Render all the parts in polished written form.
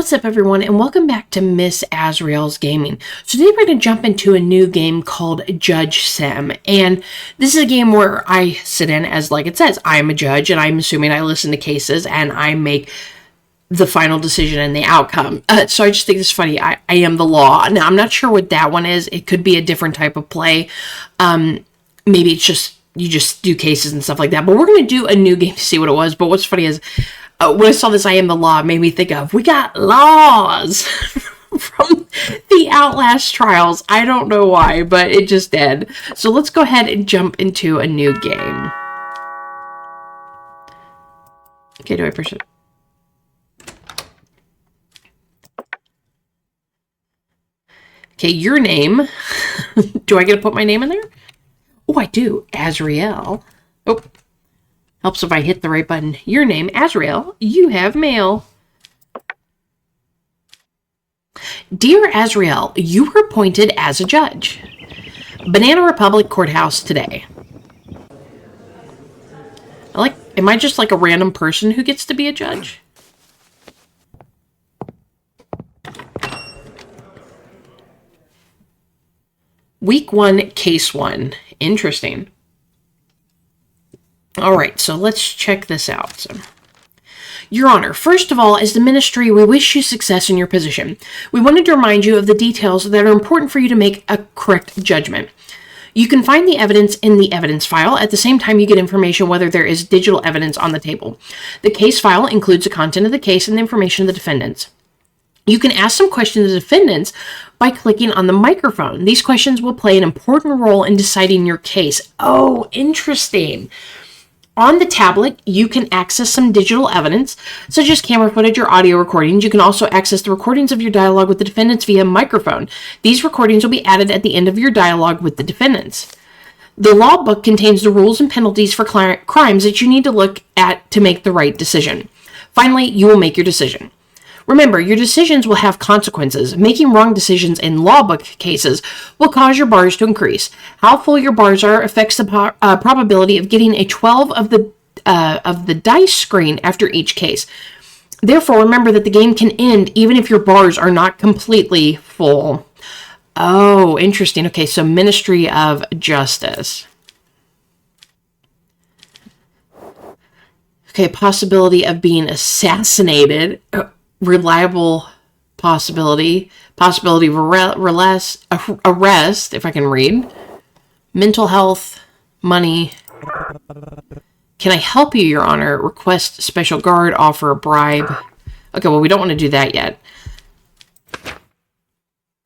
What's up, everyone, and welcome back to Miss Azrael's Gaming. So today we're going to jump into a new game called JudgeSim, and this is a game where I sit in as, like it says, I'm a judge, and I'm assuming I listen to cases, and I make the final decision and the outcome. So I just think it's funny. I am the law. Now, I'm not sure what that one is. It could be a different type of play. Maybe it's just, you just do cases and stuff like that, but we're going to do a new game to see what it was. But what's funny is, when I saw this, I am the law, it made me think of, we got laws from the Outlast trials. I don't know why, but it just did. So let's go ahead and jump into a new game. Okay, do I push it? Okay, your name. Do I get to put my name in there? Oh, I do. Azrael. Oh. Helps if I hit the right button. Your name, Azrael. You have mail. Dear Azrael, you were appointed as a judge. Banana Republic Courthouse today. Am I just like a random person who gets to be a judge? Week 1, Case 1. Interesting. All right, so let's check this out. Your Honor, first of all, as the ministry, we wish you success in your position. We wanted to remind you of the details that are important for you to make a correct judgment. You can find the evidence in the evidence file. At the same time, you get information whether there is digital evidence on the table. The case file includes the content of the case and the information of the defendants. You can ask some questions of the defendants by clicking on the microphone. These questions will play an important role in deciding your case. Oh, interesting. On the tablet, you can access some digital evidence, such as camera footage or audio recordings. You can also access the recordings of your dialogue with the defendants via microphone. These recordings will be added at the end of your dialogue with the defendants. The law book contains the rules and penalties for crimes that you need to look at to make the right decision. Finally, you will make your decision. Remember, your decisions will have consequences. Making wrong decisions in law book cases will cause your bars to increase. How full your bars are affects the probability of getting a 12 of the dice screen after each case. Therefore, remember that the game can end even if your bars are not completely full. Oh, interesting. Okay, so Ministry of Justice. Okay, possibility of being assassinated. Reliable possibility of arrest, if I can read. Mental health, money. Can I help you, Your Honor? Request special guard, offer a bribe. Okay, well, we don't want to do that yet.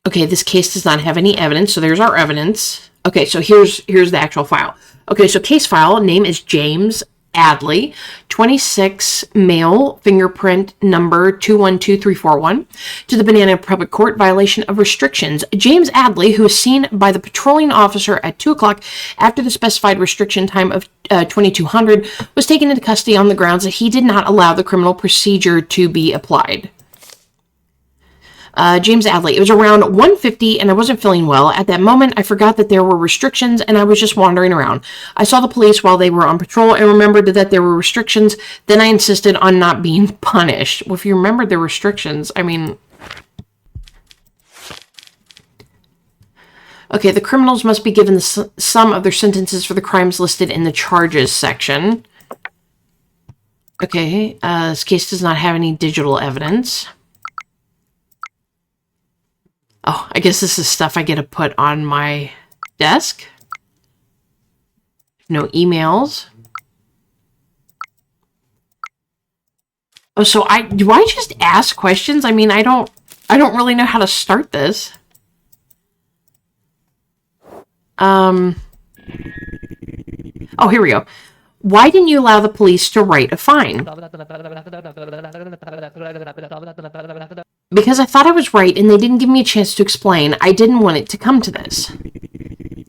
Okay, this case does not have any evidence, so there's our evidence. Okay, so here's the actual file. Okay, so case file, name is James Adley, 26, male, fingerprint number 212341, to the Banana Republic Court, violation of restrictions. James Adley, who was seen by the patrolling officer at 2 o'clock after the specified restriction time of 2200, was taken into custody on the grounds that he did not allow the criminal procedure to be applied. James Adley. It was around 1:50 and I wasn't feeling well. At that moment, I forgot that there were restrictions and I was just wandering around. I saw the police while they were on patrol and remembered that there were restrictions. Then I insisted on not being punished. Well, if you remembered the restrictions, I mean... Okay, the criminals must be given the sum of their sentences for the crimes listed in the charges section. Okay, this case does not have any digital evidence. Oh, I guess this is stuff I get to put on my desk. No emails. Oh, so do I just ask questions? I mean, I don't really know how to start this. Oh, here we go. Why didn't you allow the police to write a fine? Because I thought I was right and they didn't give me a chance to explain. I didn't want it to come to this.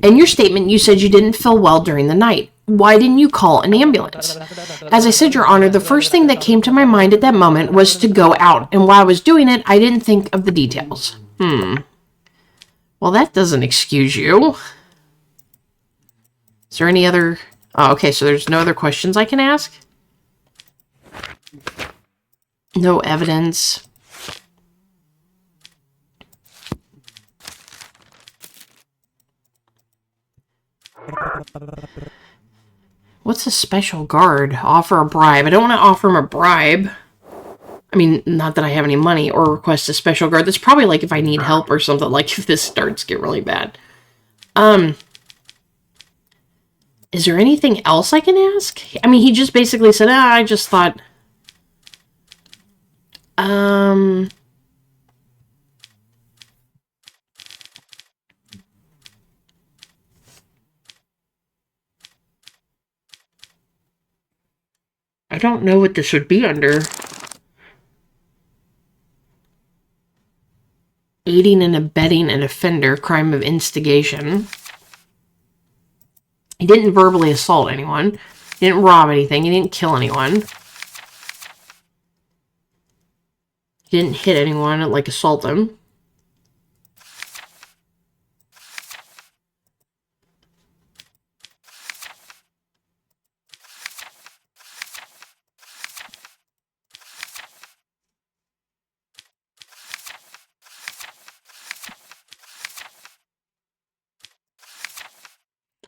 In your statement, you said you didn't feel well during the night. Why didn't you call an ambulance? As I said, Your Honor, the first thing that came to my mind at that moment was to go out. And while I was doing it, I didn't think of the details. Well, that doesn't excuse you. Is there any other... Oh, okay, so there's no other questions I can ask? No evidence. What's a special guard? Offer a bribe. I don't want to offer him a bribe. I mean, not that I have any money, or request a special guard. That's probably like if I need help or something, like if this starts to get really bad. Is there anything else I can ask? I mean, he just basically said, I just thought... I don't know what this would be under. Aiding and abetting an offender, crime of instigation. He didn't verbally assault anyone. He didn't rob anything. He didn't kill anyone. He didn't hit anyone, like assault them.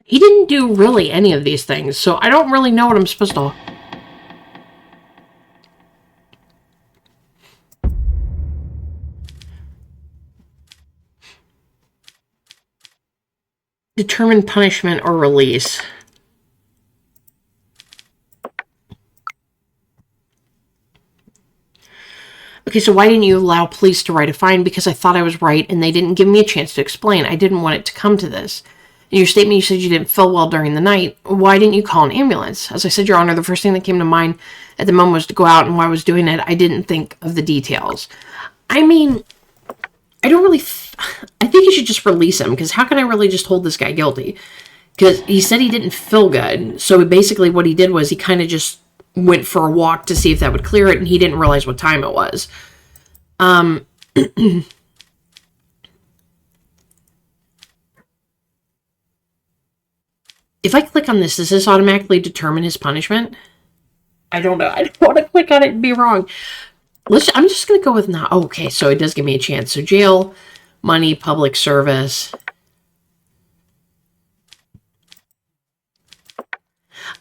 He didn't do really any of these things, so I don't really know what I'm supposed to... Determine punishment or release. Okay, so why didn't you allow police to write a fine? Because I thought I was right and they didn't give me a chance to explain. I didn't want it to come to this. In your statement, you said you didn't feel well during the night. Why didn't you call an ambulance? As I said, Your Honor, the first thing that came to mind at the moment was to go out, and while I was doing it, I didn't think of the details. I mean, I don't really... I think you should just release him, because how can I really just hold this guy guilty? Because he said he didn't feel good, so basically what he did was he kind of just went for a walk to see if that would clear it, and he didn't realize what time it was. If I click on this, does this automatically determine his punishment? I don't know. I don't want to click on it and be wrong. I'm just going to go with not. Oh, okay, so it does give me a chance. So jail, money, public service.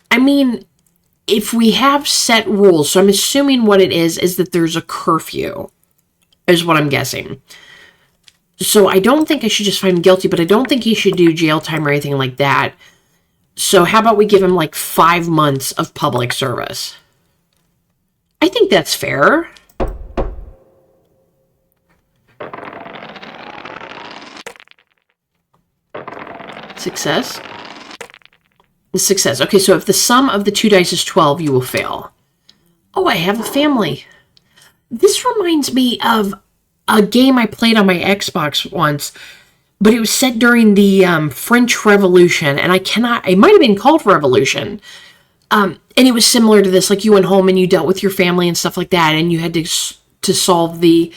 I mean, if we have set rules, so I'm assuming what it is that there's a curfew, is what I'm guessing. So I don't think I should just find him guilty, but I don't think he should do jail time or anything like that. So how about we give him like 5 months of public service? I think that's fair. Success. Success. Okay, so if the sum of the 2 dice is 12, you will fail. Oh, I have a family. This reminds me of a game I played on my Xbox once, but it was set during the French Revolution, and it might have been called Revolution. And it was similar to this, like you went home and you dealt with your family and stuff like that, and you had to solve the,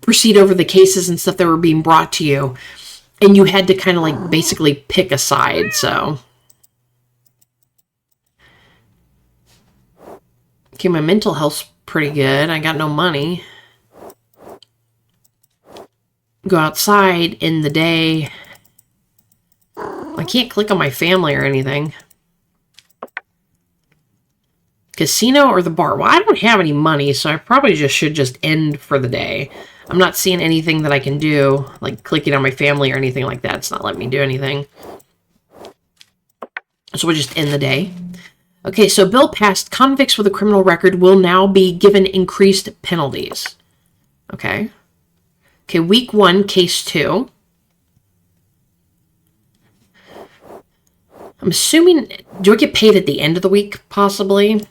proceed over the cases and stuff that were being brought to you. And you had to kind of like basically pick a side, so. Okay, my mental health's pretty good. I got no money. Go outside in the day. I can't click on my family or anything. Casino or the bar? Well, I don't have any money, so I probably should just end for the day. I'm not seeing anything that I can do, like clicking on my family or anything like that. It's not letting me do anything. So we'll just end the day. Okay, so bill passed. Convicts with a criminal record will now be given increased penalties. Okay. Okay, week 1, case 2. I'm assuming, do I get paid at the end of the week, possibly?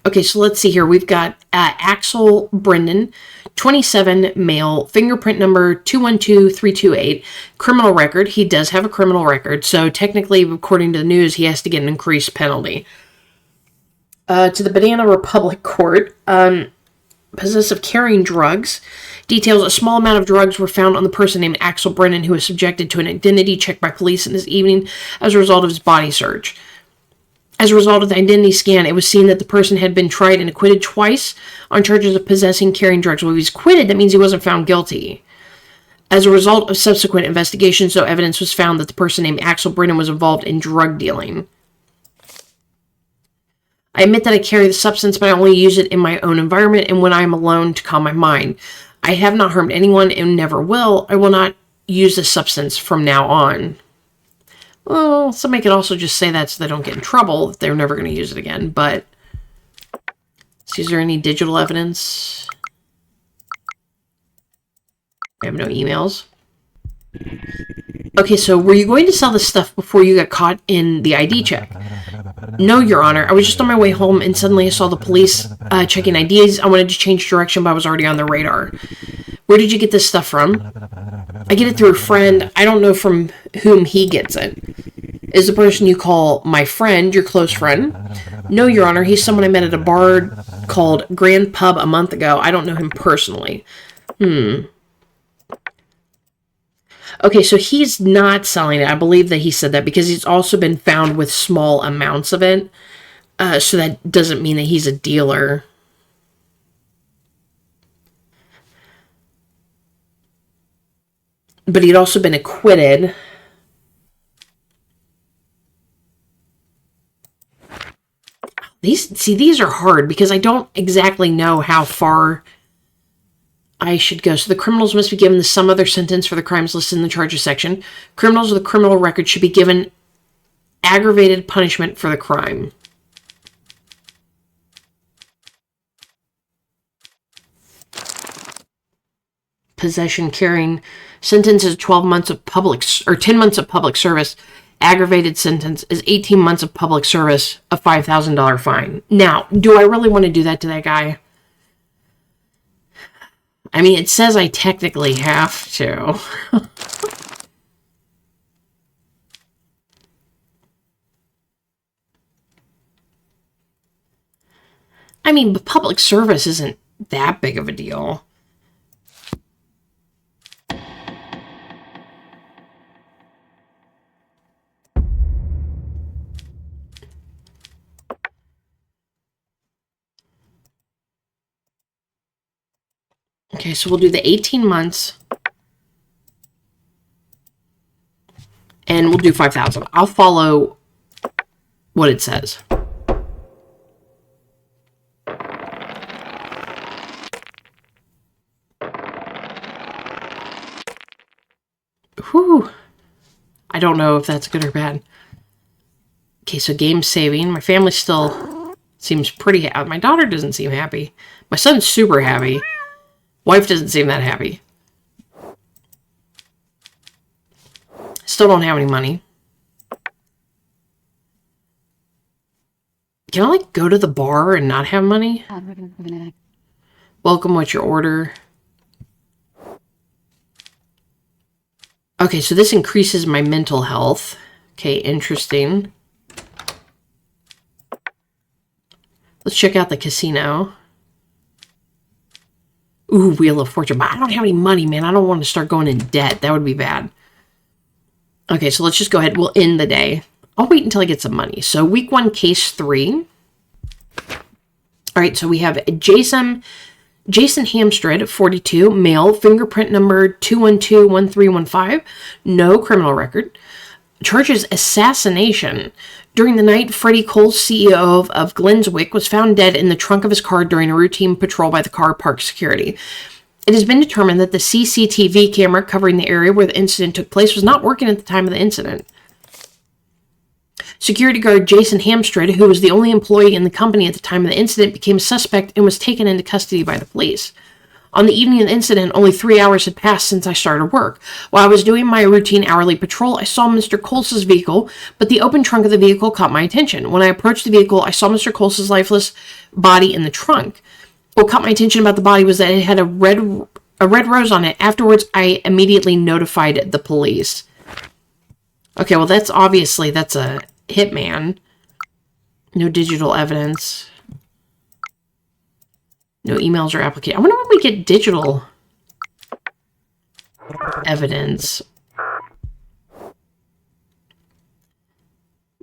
Okay, so let's see here. We've got Axel Brendan, 27, male, fingerprint number 212328, criminal record. He does have a criminal record, so technically, according to the news, he has to get an increased penalty. To the Banana Republic Court, possessive carrying drugs. Details: a small amount of drugs were found on the person named Axel Brennan, who was subjected to an identity check by police in this evening as a result of his body search. As a result of the identity scan, it was seen that the person had been tried and acquitted twice on charges of possessing, carrying drugs. Well, if he's acquitted, that means he wasn't found guilty. As a result of subsequent investigations, no evidence was found that the person named Axel Brennan was involved in drug dealing. I admit that I carry the substance, but I only use it in my own environment and when I am alone to calm my mind. I have not harmed anyone and never will. I will not use this substance from now on. Well, somebody could also just say that so they don't get in trouble if they're never going to use it again, but... So is there any digital evidence? I have no emails. Okay, so were you going to sell this stuff before you got caught in the ID check? No, Your Honor. I was just on my way home and suddenly I saw the police checking IDs. I wanted to change direction, but I was already on the radar. Where did you get this stuff from? I get it through a friend. I don't know from whom he gets it. Is the person you call my friend your close friend? No, Your Honor. He's someone I met at a bar called Grand Pub a month ago. I don't know him personally. Okay, so he's not selling it. I believe that he said that because he's also been found with small amounts of it. So that doesn't mean that he's a dealer. But he'd also been acquitted. These are hard because I don't exactly know how far I should go. So the criminals must be given some other sentence for the crimes listed in the charges section. Criminals with a criminal record should be given aggravated punishment for the crime. Possession, carrying, sentence is 12 months of public, or 10 months of public service. Aggravated sentence is 18 months of public service, a $5,000 fine. Now, do I really want to do that to that guy? I mean, it says I technically have to. I mean, but public service isn't that big of a deal. Okay, so we'll do the 18 months. And we'll do 5,000. I'll follow what it says. Whew. I don't know if that's good or bad. Okay, so game saving. My family still seems pretty happy. My daughter doesn't seem happy. My son's super happy. Wife doesn't seem that happy. Still don't have any money. Can I, like, go to the bar and not have money? Welcome, what's your order? Okay, so this increases my mental health. Okay, interesting. Let's check out the casino. Ooh, Wheel of Fortune. But I don't have any money, man. I don't want to start going in debt. That would be bad. Okay, so let's just go ahead. We'll end the day. I'll wait until I get some money. So week 1, case 3. All right, so we have Jason Hamstred, 42, male, fingerprint number 2121315, no criminal record. Charges assassination. During the night, Freddie Cole, CEO of Glenswick, was found dead in the trunk of his car during a routine patrol by the car park security. It has been determined that the CCTV camera covering the area where the incident took place was not working at the time of the incident. Security guard Jason Hamstred, who was the only employee in the company at the time of the incident, became a suspect and was taken into custody by the police. On the evening of the incident, only 3 hours had passed since I started work. While I was doing my routine hourly patrol, I saw Mr. Coles's vehicle, but the open trunk of the vehicle caught my attention. When I approached the vehicle, I saw Mr. Coles's lifeless body in the trunk. What caught my attention about the body was that it had a red rose on it. Afterwards, I immediately notified the police. Okay, well, that's a hitman. No digital evidence. No emails or applications. I wonder when we get digital evidence.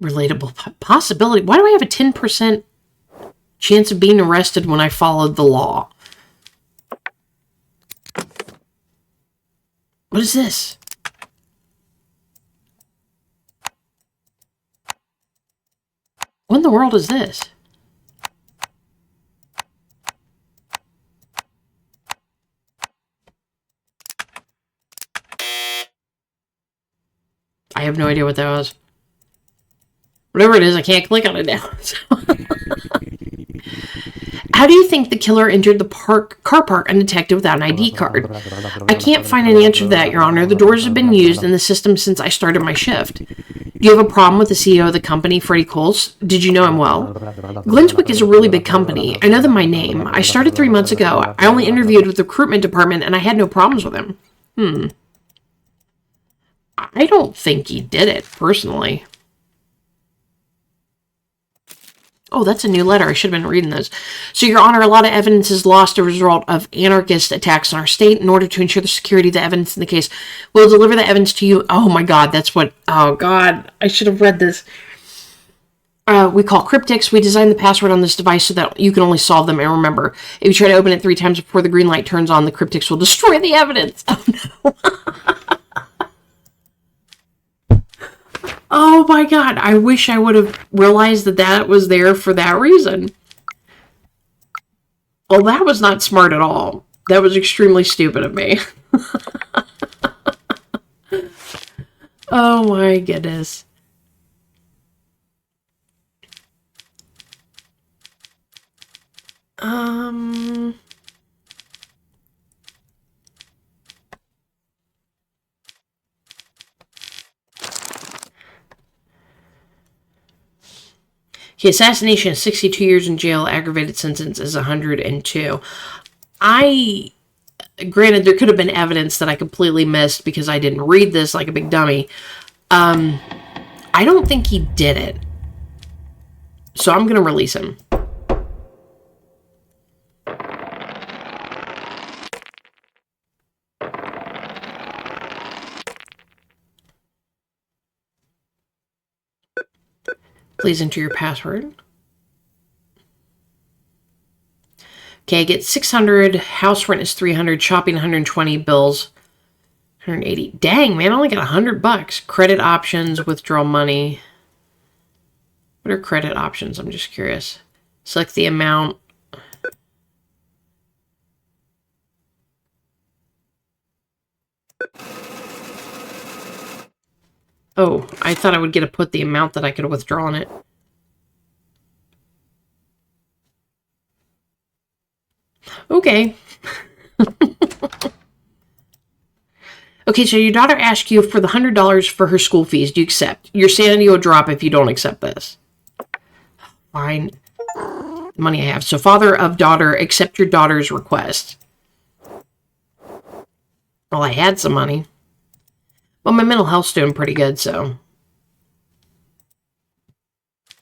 Relatable possibility. Why do I have a 10% chance of being arrested when I followed the law? What is this? What in the world is this? I have no idea what that was. Whatever it is, I can't click on it now. How do you think the killer entered the car park undetected without an ID card? I can't find an answer to that, Your Honor. The doors have been used in the system since I started my shift. Do you have a problem with the CEO of the company, Freddie Coles? Did you know him well? Glennswick is a really big company. I know them by name. I started 3 months ago. I only interviewed with the recruitment department, and I had no problems with him. I don't think he did it, personally. Oh, that's a new letter. I should have been reading this. So, Your Honor, a lot of evidence is lost as a result of anarchist attacks on our state. In order to ensure the security of the evidence in the case, we'll deliver the evidence to you. Oh, my God. That's what... Oh, God. I should have read this. We call cryptics. We designed the password on this device so that you can only solve them and remember. If you try to open it 3 times before the green light turns on, the cryptics will destroy the evidence. Oh, no. Oh my God, I wish I would have realized that that was there for that reason. Well, that was not smart at all. That was extremely stupid of me. Oh my goodness. The assassination is 62 years in jail. Aggravated sentence is 102. Granted, there could have been evidence that I completely missed because I didn't read this like a big dummy. I don't think he did it. So I'm going to release him. Please enter your password. Okay, I get 600. House rent is 300. Shopping 120. Bills 180. Dang, man, I only got $100. Credit options. Withdraw money. What are credit options? I'm just curious. Select the amount. Oh, I thought I would get to put the amount that I could withdraw on it. Okay. Okay, so your daughter asked you for the $100 for her school fees. Do you accept? Your sanity will drop if you don't accept this. Fine. The money I have. So father of daughter, accept your daughter's request. Well, I had some money. Well, my mental health's doing pretty good, so.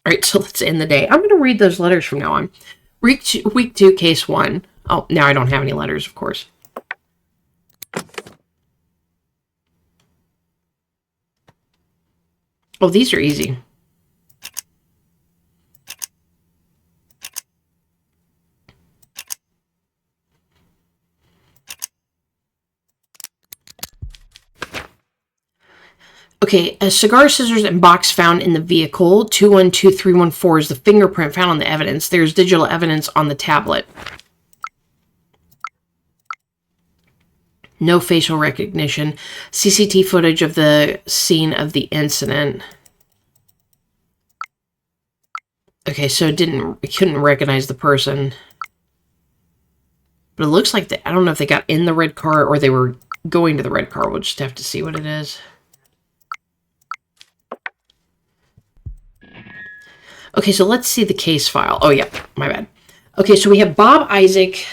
Alright, so let's end the day. I'm going to read those letters from now on. Week 2, case 1. Oh, now I don't have any letters, of course. Oh, these are easy. Okay, a cigar, scissors, and box found in the vehicle. 212314 is the fingerprint found on the evidence. There's digital evidence on the tablet. No facial recognition. CCTV footage of the scene of the incident. Okay, so it couldn't recognize the person. But it looks like I don't know if they got in the red car or they were going to the red car. We'll just have to see what it is. Okay, so let's see the case file. Oh, yeah, my bad. Okay, so we have Bob Isaac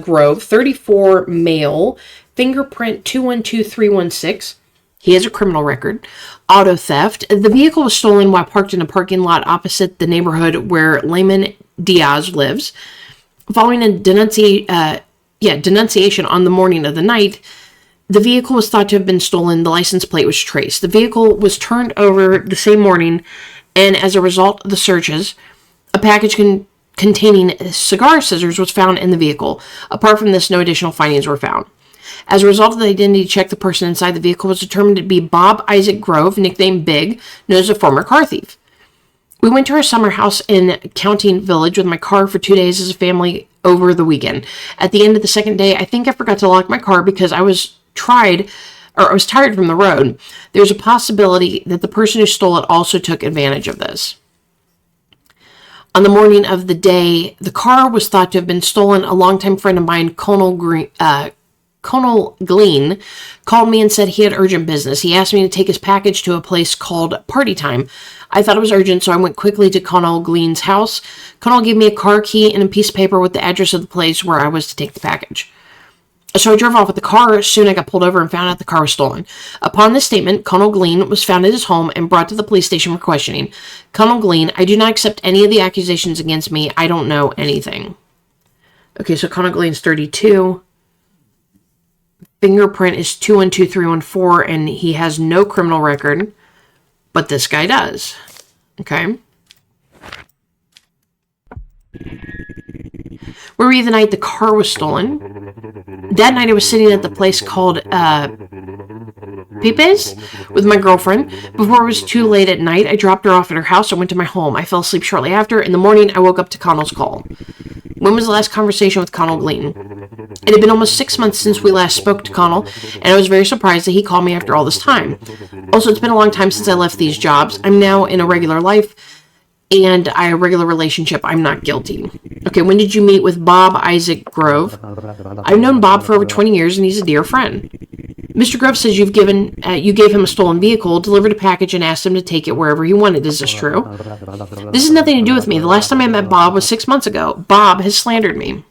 Grove, 34, male, fingerprint 212316. He has a criminal record. Auto theft. The vehicle was stolen while parked in a parking lot opposite the neighborhood where Layman Diaz lives. Following a denunciation on the morning of the night, the vehicle was thought to have been stolen. The license plate was traced. The vehicle was turned over the same morning, and as a result of the searches, a package containing cigar scissors was found in the vehicle. Apart from this, no additional findings were found. As a result of the identity check, the person inside the vehicle was determined to be Bob Isaac Grove, nicknamed Big, known as a former car thief. We went to our summer house in Counting Village with my car for 2 days as a family over the weekend. At the end of the second day, I think I forgot to lock my car because I was tired from the road. There's a possibility that the person who stole it also took advantage of this. On the morning of the day the car was thought to have been stolen, a longtime friend of mine, Colonel Glean, called me and said he had urgent business. He asked me to take his package to a place called Party Time. I thought it was urgent, so I went quickly to Colonel Glean's house. Colonel gave me a car key and a piece of paper with the address of the place where I was to take the package. So I drove off with the car. Soon I got pulled over and found out the car was stolen. Upon this statement, Colonel Glean was found at his home and brought to the police station for questioning. Colonel Glean, I do not accept any of the accusations against me. I don't know anything. Okay, so Colonel Glean's 32. Fingerprint is 212314, and he has no criminal record, but this guy does. Okay. Where were you the night the car was stolen? That night I was sitting at the place called Pepe's with my girlfriend. Before it was too late at night, I dropped her off at her house and went to my home. I fell asleep shortly after. In the morning, I woke up to Connell's call. When was the last conversation with Connell Glean? It had been almost 6 months since we last spoke to Connell, and I was very surprised that he called me after all this time. Also, it's been a long time since I left these jobs. I'm now in a regular life, and I have a regular relationship. I'm not guilty. Okay, when did you meet with Bob Isaac Grove? I've known Bob for over 20 years, and he's a dear friend. Mr. Grove says you gave him a stolen vehicle, delivered a package, and asked him to take it wherever he wanted. Is this true? This has nothing to do with me. The last time I met Bob was 6 months ago. Bob has slandered me.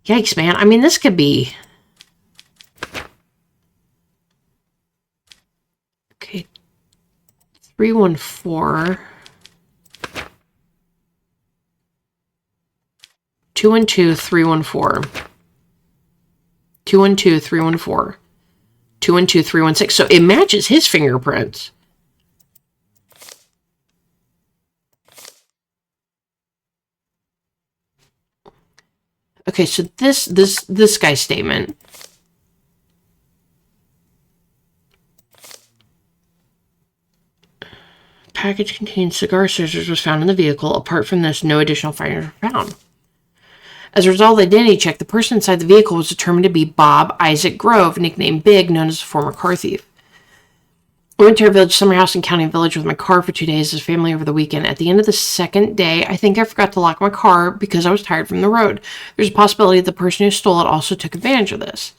Yikes, man. I mean, this could be... Okay. 314... 212-314. 212-314. 212-316. So it matches his fingerprints. Okay, so this guy's statement. Package contains cigar scissors was found in the vehicle. Apart from this, no additional findings were found. As a result of the identity check, the person inside the vehicle was determined to be Bob Isaac Grove, nicknamed Big, known as a former car thief. I went to our village summer house in County Village with my car for 2 days as a family over the weekend. At the end of the second day, I think I forgot to lock my car because I was tired from the road. There's a possibility that the person who stole it also took advantage of this.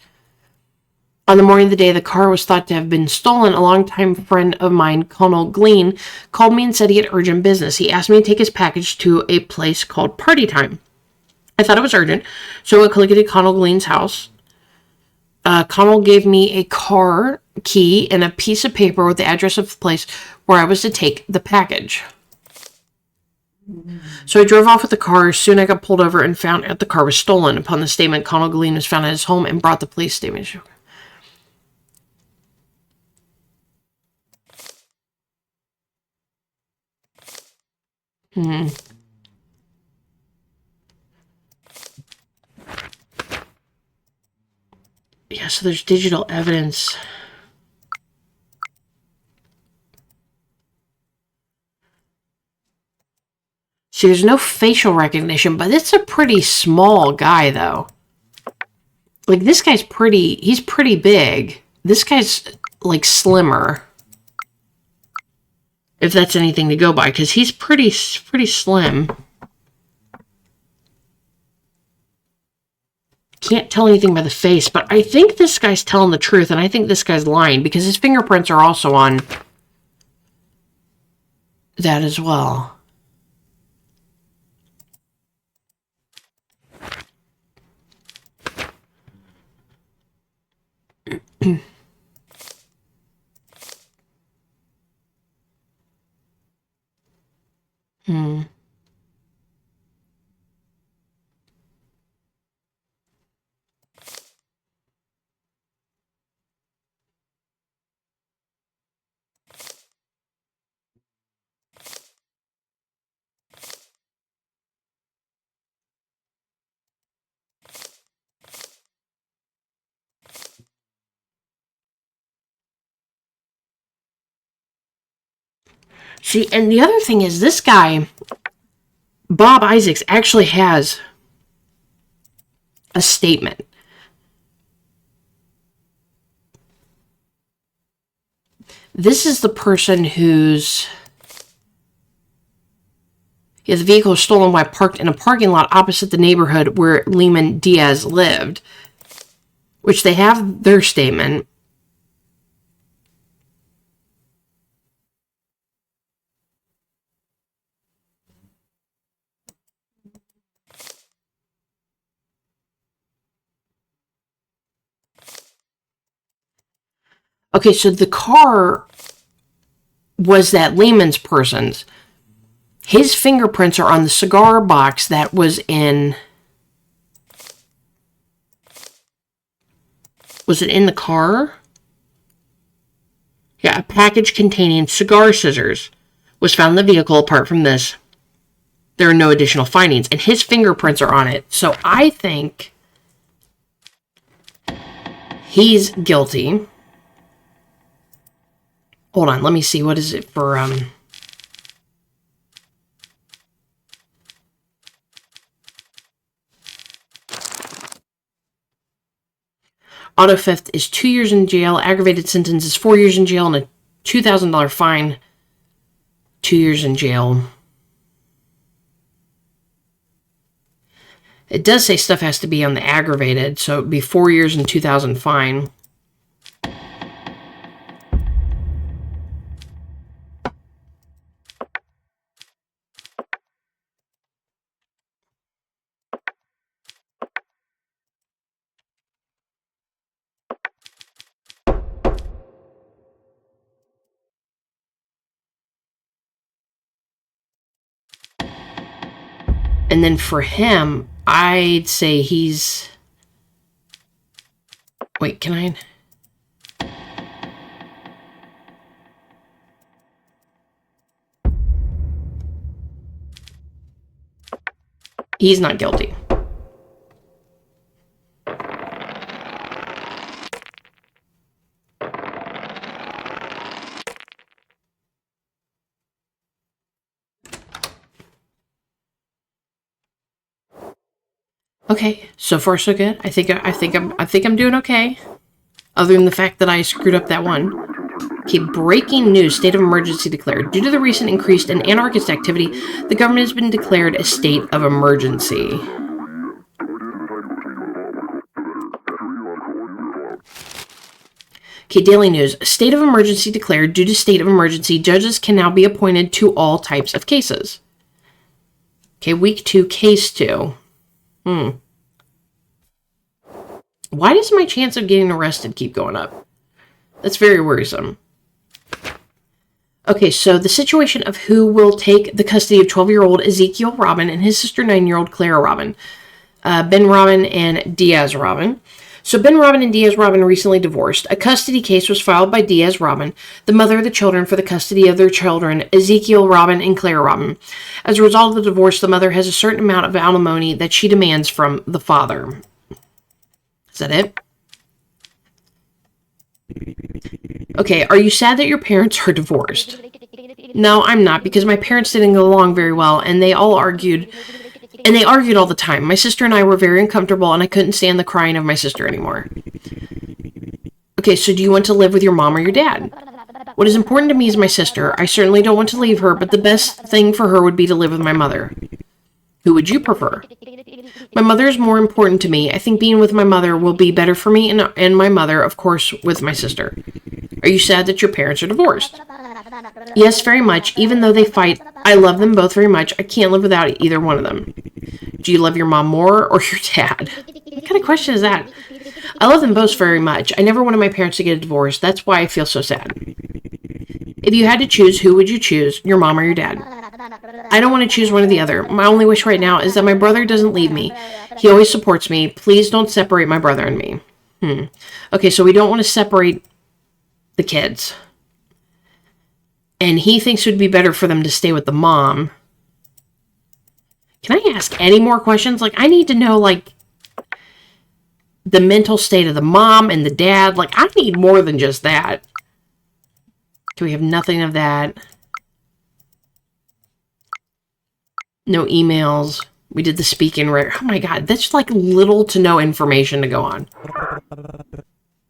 On the morning of the day the car was thought to have been stolen, a longtime friend of mine, Colonel Glean, called me and said he had urgent business. He asked me to take his package to a place called Party Time. I thought it was urgent, so I went quickly to Colonel Glean's house. Connell gave me a car key and a piece of paper with the address of the place where I was to take the package. So I drove off with the car. Soon I got pulled over and found out the car was stolen. Upon the statement, Connell Glean was found at his home and brought the police statement. Yeah, so there's digital evidence. See, there's no facial recognition, but it's a pretty small guy, though. Like, this guy's he's pretty big. This guy's, like, slimmer. If that's anything to go by, because he's pretty slim. Can't tell anything by the face, but I think this guy's telling the truth, and I think this guy's lying, because his fingerprints are also on that as well. See, and the other thing is this guy, Bob Isaacs, actually has a statement. This is the person who's... Yeah, the vehicle was stolen while parked in a parking lot opposite the neighborhood where Lehman Diaz lived. Which they have their statement. Okay, so the car was that Lehman's person's. His fingerprints are on the cigar box that was in... Was it in the car? Yeah, a package containing cigar scissors was found in the vehicle. Apart from this, there are no additional findings. And his fingerprints are on it. So I think he's guilty. Hold on, let me see. What is it for... Auto theft is 2 years in jail. Aggravated sentence is 4 years in jail and a $2,000 fine. 2 years in jail. It does say stuff has to be on the aggravated, so it would be 4 years and $2,000 fine. And then for him, I'd say he's... Wait, can I... He's not guilty. Okay, so far so good. I think I'm doing okay. Other than the fact that I screwed up that one. Okay, breaking news. State of emergency declared. Due to the recent increase in anarchist activity, the government has been declared a state of emergency. Okay, daily news. State of emergency declared. Due to state of emergency, judges can now be appointed to all types of cases. Okay, week 2, case 2. Why does my chance of getting arrested keep going up? That's very worrisome. Okay, so the situation of who will take the custody of 12-year-old Ezekiel Robin and his sister 9-year-old Clara Robin. Ben Robin and Diaz Robin. So Ben Robin and Diaz Robin recently divorced. A custody case was filed by Diaz Robin, the mother of the children, for the custody of their children, Ezekiel Robin and Clara Robin. As a result of the divorce, the mother has a certain amount of alimony that she demands from the father. Is that it? Okay, are you sad that your parents are divorced? No, I'm not, because my parents didn't get along very well, and they all argued. And they argued all the time. My sister and I were very uncomfortable, and I couldn't stand the crying of my sister anymore. Okay, so do you want to live with your mom or your dad? What is important to me is my sister. I certainly don't want to leave her, but the best thing for her would be to live with my mother. Who would you prefer? My mother is more important to me. I think being with my mother will be better for me and my mother, of course, with my sister. Are you sad that your parents are divorced? Yes, very much. Even though they fight, I love them both very much. I can't live without either one of them. Do you love your mom more or your dad? What kind of question is that? I love them both very much. I never wanted my parents to get a divorce. That's why I feel so sad. If you had to choose, who would you choose? Your mom or your dad? I don't want to choose one or the other. My only wish right now is that my brother doesn't leave me. He always supports me. Please don't separate my brother and me. Okay, so we don't want to separate the kids. And he thinks it would be better for them to stay with the mom. Can I ask any more questions? Like, I need to know, like, the mental state of the mom and the dad. Like, I need more than just that. Okay, we have nothing of that. No emails. We did the speak-in record. Oh my God, that's like little to no information to go on.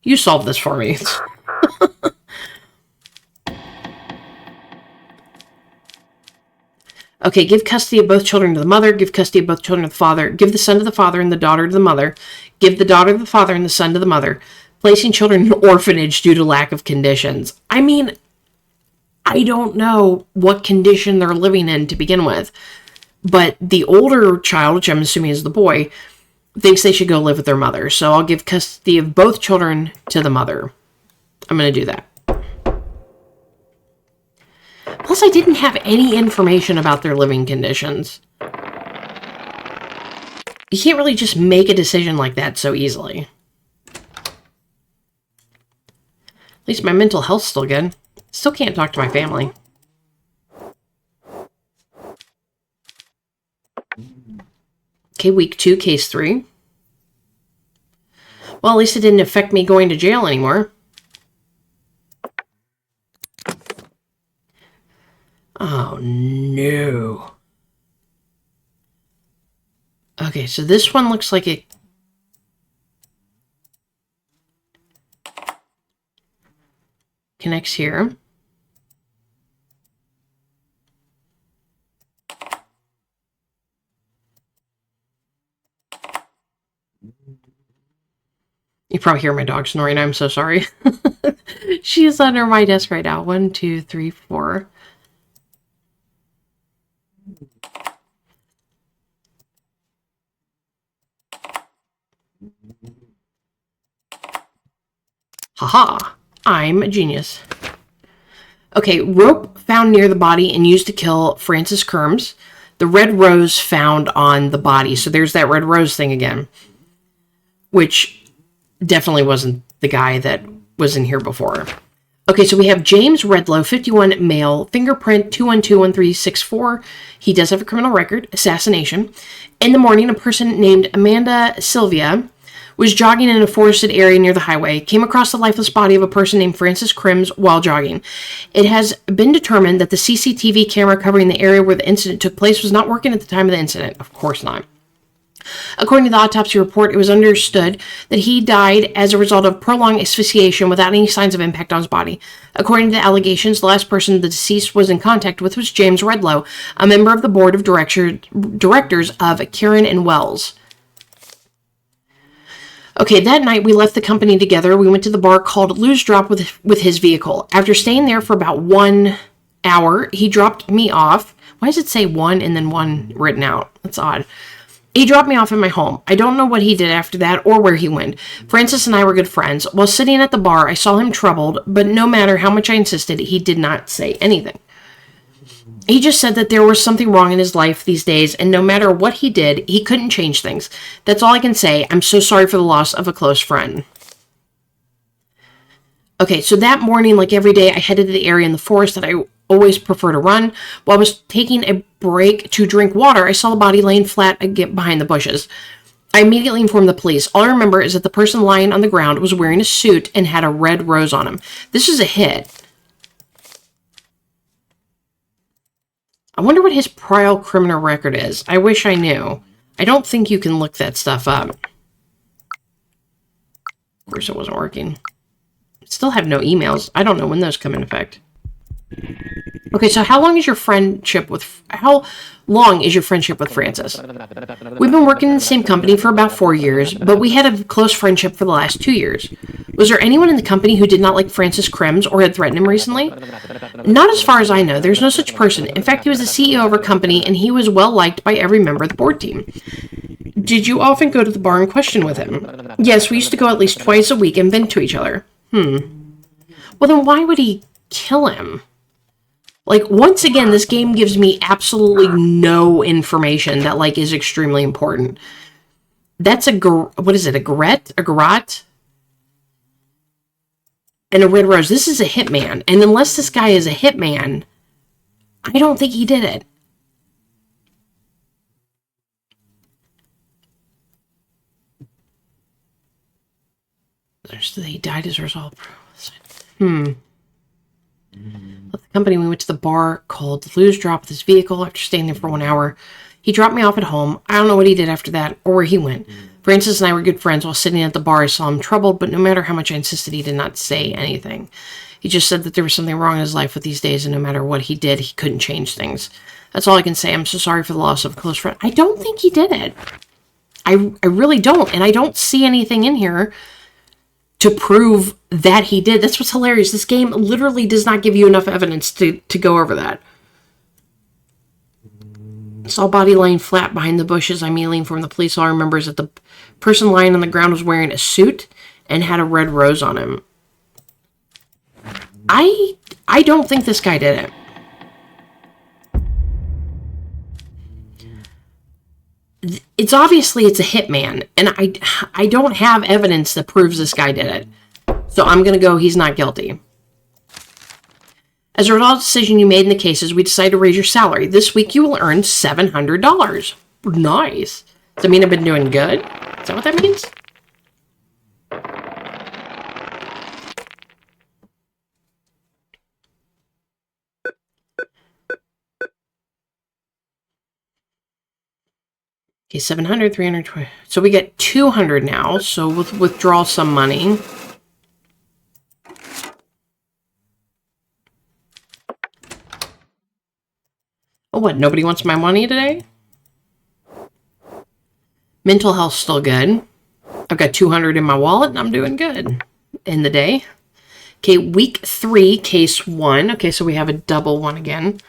You solved this for me. Okay, give custody of both children to the mother, give custody of both children to the father, give the son to the father and the daughter to the mother, give the daughter to the father and the son to the mother, placing children in an orphanage due to lack of conditions. I mean, I don't know what condition they're living in to begin with, but the older child, which I'm assuming is the boy, thinks they should go live with their mother. So I'll give custody of both children to the mother. I'm going to do that. Plus, I didn't have any information about their living conditions. You can't really just make a decision like that so easily. At least my mental health's still good. Still can't talk to my family. Okay, week 2, case 3. Well, at least it didn't affect me going to jail anymore. Oh, no. Okay, so this one looks like it... connects here. You probably hear my dog snoring. I'm so sorry. She is under my desk right now. 1, 2, 3, 4. Haha, I'm a genius. Okay, rope found near the body and used to kill Francis Kerms. The red rose found on the body. So there's that red rose thing again. Which definitely wasn't the guy that was in here before. Okay, so we have James Redlow, 51, male, fingerprint 2121364. He does have a criminal record, assassination. In the morning, a person named Amanda Sylvia was jogging in a forested area near the highway, came across the lifeless body of a person named Francis Crims while jogging. It has been determined that the CCTV camera covering the area where the incident took place was not working at the time of the incident. Of course not. According to the autopsy report, it was understood that he died as a result of prolonged asphyxiation without any signs of impact on his body. According to the allegations, the last person the deceased was in contact with was James Redlow, a member of the board of directors of Kieran and Wells. Okay, that night we left the company together. We went to the bar called Lou's Drop with his vehicle. After staying there for about 1 hour, he dropped me off. Why does it say 1 and then 1 written out? That's odd. He dropped me off at my home. I don't know what he did after that or where he went. Francis and I were good friends. While sitting at the bar, I saw him troubled, but no matter how much I insisted, he did not say anything. He just said that there was something wrong in his life these days, and no matter what he did, he couldn't change things. That's all I can say. I'm so sorry for the loss of a close friend. Okay, so that morning, like every day, I headed to the area in the forest that I always prefer to run. While I was taking a break to drink water, I saw the body laying flat behind the bushes. I immediately informed the police. All I remember is that the person lying on the ground was wearing a suit and had a red rose on him. This is a hit. I wonder what his prior criminal record is. I wish I knew. I don't think you can look that stuff up. Of course it wasn't working. Still have no emails. I don't know when those come in effect. Okay, so how long is your friendship with Francis? We've been working in the same company for about 4 years, but we had a close friendship for the last 2 years. Was there anyone in the company who did not like Francis Crims or had threatened him recently? Not as far as I know. There's no such person. In fact, he was the CEO of our company, and he was well liked by every member of the board team. Did you often go to the bar in question with him? Yes, we used to go at least twice a week and vent to each other. Well, then why would he kill him? Like, once again, this game gives me absolutely no information that, like, is extremely important. That's what is it, a garrote? A garrote? And a red rose. This is a hitman. And unless this guy is a hitman, I don't think he did it. He died as a result. Left the company. We went to the bar called Lou's Drop with his vehicle after staying there for 1 hour. He dropped me off at home. I don't know what he did after that or where he went. Francis and I were good friends. While sitting at the bar, I saw him troubled, but no matter how much I insisted, he did not say anything. He just said that there was something wrong in his life with these days, and no matter what he did, he couldn't change things. That's all I can say. I'm so sorry for the loss of a close friend. I don't think he did it. I really don't, and I don't see anything in here to prove that he did. That's what's hilarious. This game literally does not give you enough evidence to go over that. Saw body lying flat behind the bushes. I'm yelling from the police. All I remember is that the person lying on the ground was wearing a suit and had a red rose on him. I don't think this guy did it. It's obviously it's a hitman, and I don't have evidence that proves this guy did it. So I'm going to go he's not guilty. As a result of the decision you made in the cases, we decided to raise your salary. This week you will earn $700. Nice. Does that mean I've been doing good? Is that what that means? Okay, 700, 320. So we get 200 now. So we'll withdraw some money. Oh, what? Nobody wants my money today? Mental health's still good. I've got 200 in my wallet, and I'm doing good in the day. Okay, week 3, case 1. Okay, so we have a double one again.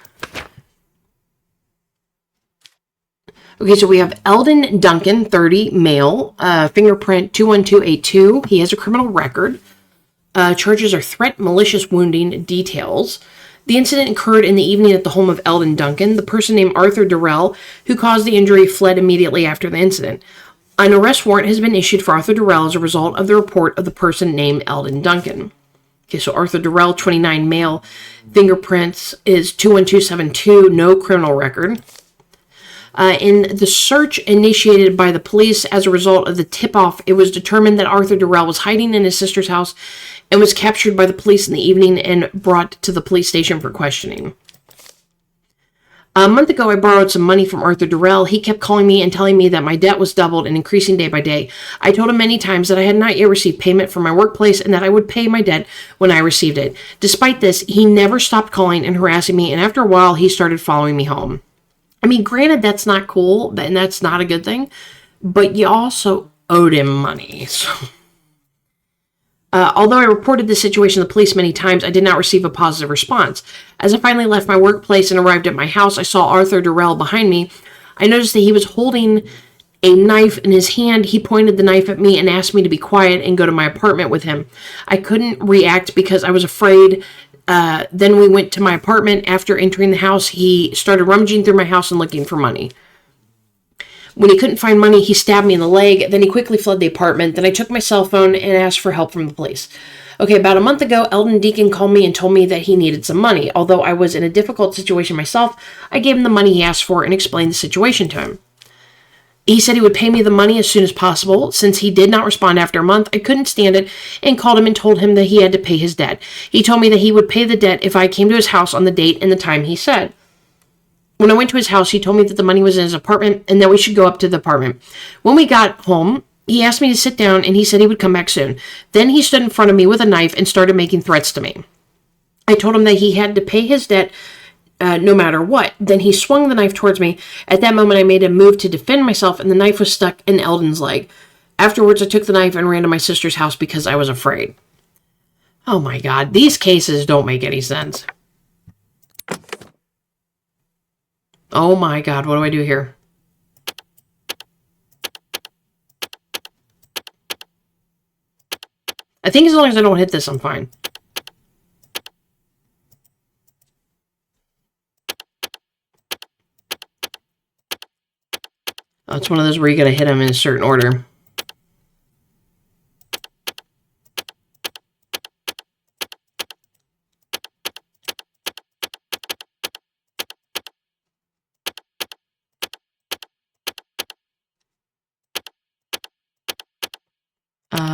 Okay, so we have Eldon Duncan, 30, male, fingerprint 21282. He has a criminal record. Charges are threat, malicious wounding, details. The incident occurred in the evening at the home of Eldon Duncan. The person named Arthur Durrell, who caused the injury, fled immediately after the incident. An arrest warrant has been issued for Arthur Durrell as a result of the report of the person named Eldon Duncan. Okay, so Arthur Durrell, 29, male, fingerprints is 21272, no criminal record. In the search initiated by the police as a result of the tip-off, it was determined that Arthur Durrell was hiding in his sister's house and was captured by the police in the evening and brought to the police station for questioning. A month ago, I borrowed some money from Arthur Durrell. He kept calling me and telling me that my debt was doubled and increasing day by day. I told him many times that I had not yet received payment from my workplace and that I would pay my debt when I received it. Despite this, he never stopped calling and harassing me, and after a while, he started following me home. I mean, granted, that's not cool, and that's not a good thing, but you also owed him money, so... Although I reported this situation to the police many times, I did not receive a positive response. As I finally left my workplace and arrived at my house, I saw Arthur Durrell behind me. I noticed that he was holding a knife in his hand. He pointed the knife at me and asked me to be quiet and go to my apartment with him. I couldn't react because I was afraid. Then we went to my apartment. After entering the house, he started rummaging through my house and looking for money. When he couldn't find money, he stabbed me in the leg. Then he quickly fled the apartment. Then I took my cell phone and asked for help from the police. Okay, about a month ago, Eldon Deacon called me and told me that he needed some money. Although I was in a difficult situation myself, I gave him the money he asked for and explained the situation to him. He said he would pay me the money as soon as possible. Since he did not respond after a month, I couldn't stand it and called him and told him that he had to pay his debt. He told me that he would pay the debt if I came to his house on the date and the time he said. When I went to his house, he told me that the money was in his apartment and that we should go up to the apartment. When we got home, he asked me to sit down and he said he would come back soon. Then he stood in front of me with a knife and started making threats to me. I told him that he had to pay his debt no matter what. Then he swung the knife towards me. At that moment, I made a move to defend myself and the knife was stuck in Eldon's leg. Afterwards, I took the knife and ran to my sister's house because I was afraid. Oh my God, these cases don't make any sense. Oh my God, what do I do here? I think as long as I don't hit this, I'm fine. Oh, it's one of those where you gotta hit them in a certain order.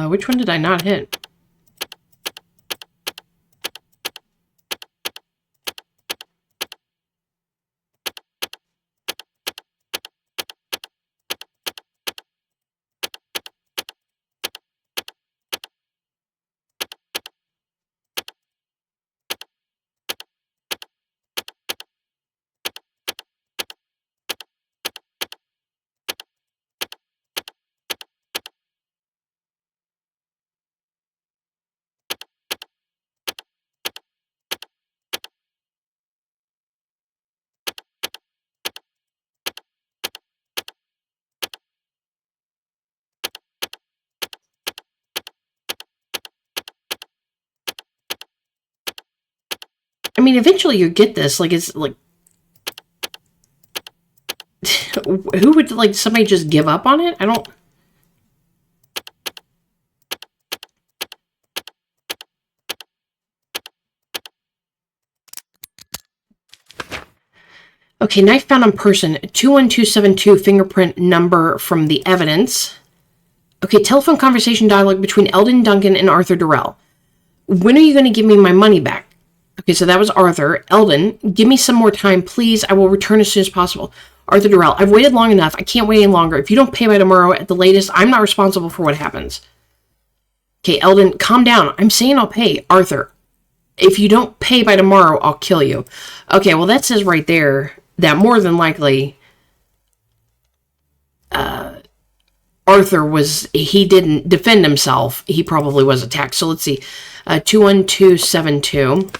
Which one did I not hit? mean, eventually you get this. Like, it's like... Who would, like, somebody just give up on it? I don't... Okay, knife found on person, 21272 fingerprint number from the evidence. Okay, telephone conversation dialogue between Eldon Duncan and Arthur Durrell. When are you going to give me my money back? Okay, so that was Arthur. Eldon, give me some more time, please. I will return as soon as possible. Arthur Durrell, I've waited long enough. I can't wait any longer. If you don't pay by tomorrow at the latest, I'm not responsible for what happens. Okay, Eldon, calm down. I'm saying I'll pay. Arthur, if you don't pay by tomorrow, I'll kill you. Okay, well, that says right there that more than likely Arthur he didn't defend himself. He probably was attacked. So let's see. 21272.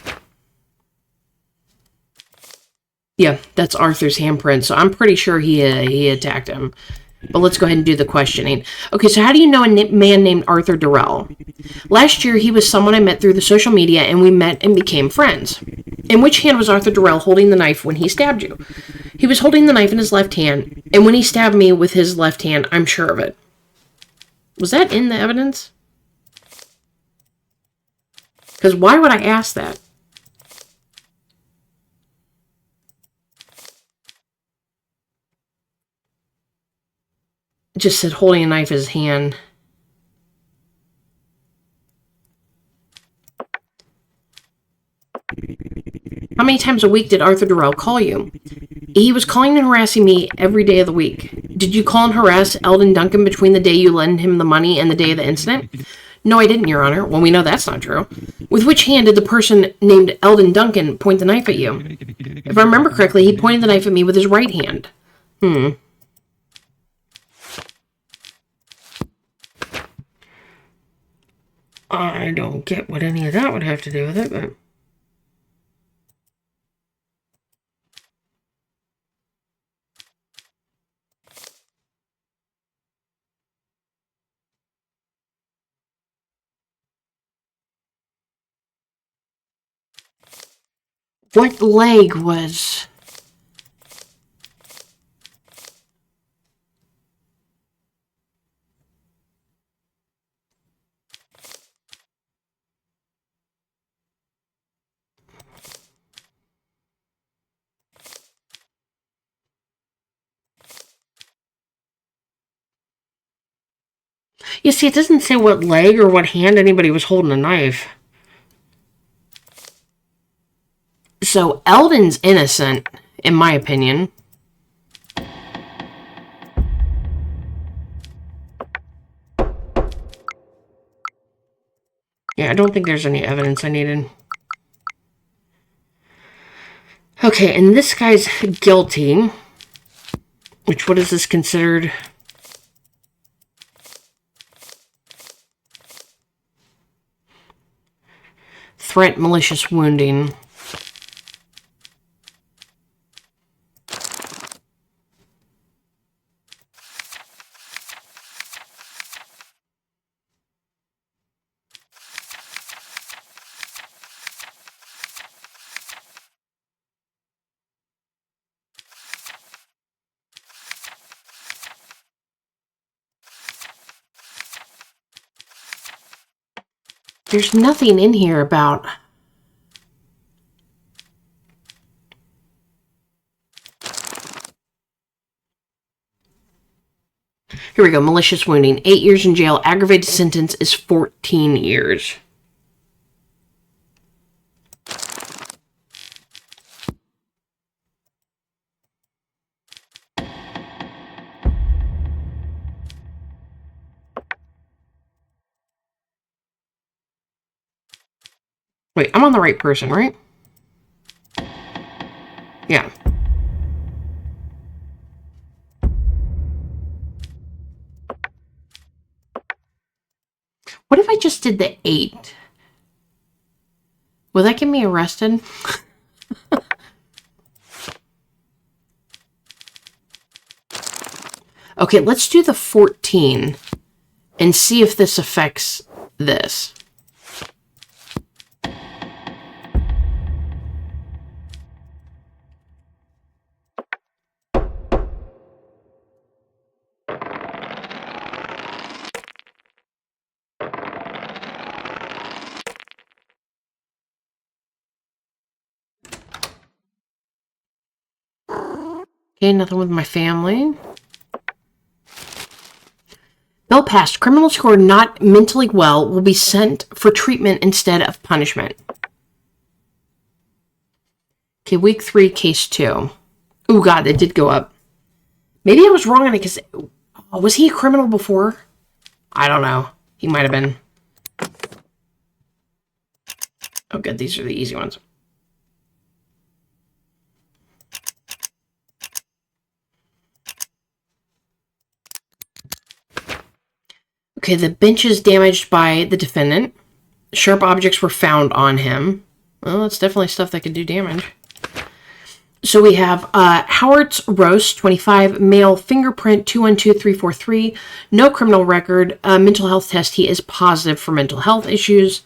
Yeah, that's Arthur's handprint. So I'm pretty sure he attacked him. But let's go ahead and do the questioning. Okay, so how do you know a man named Arthur Durrell? Last year, he was someone I met through the social media, and we met and became friends. In which hand was Arthur Durrell holding the knife when he stabbed you? He was holding the knife in his left hand, and when he stabbed me with his left hand, I'm sure of it. Was that in the evidence? Because why would I ask that? It just said holding a knife in his hand. How many times a week did Arthur Durrell call you? He was calling and harassing me every day of the week. Did you call and harass Eldon Duncan between the day you lent him the money and the day of the incident? No, I didn't, Your Honor. Well, we know that's not true. With which hand did the person named Eldon Duncan point the knife at you? If I remember correctly, he pointed the knife at me with his right hand. I don't get what any of that would have to do with it, but... What leg was... You see, it doesn't say what leg or what hand anybody was holding a knife. So, Eldon's innocent, in my opinion. Yeah, I don't think there's any evidence I needed. Okay, and this guy's guilty. Which, what is this considered? Threat, malicious wounding. There's nothing in here about... Here we go. Malicious wounding. 8 years in jail. Aggravated sentence is 14 years. Wait, I'm on the right person, right? Yeah. What if I just did the 8? Will that get me arrested? Okay, let's do the 14 and see if this affects this. Okay, nothing with my family. Bill passed. Criminals who are not mentally well will be sent for treatment instead of punishment. Okay, week 3, case 2. Oh, God, it did go up. Maybe I was wrong on it because... was he a criminal before? I don't know. He might have been. Oh, good. These are the easy ones. Okay, the bench is damaged by the defendant. Sharp objects were found on him. Well, that's definitely stuff that could do damage. So we have Howard's Roast, 25, male, fingerprint 212343, no criminal record, mental health test. He is positive for mental health issues.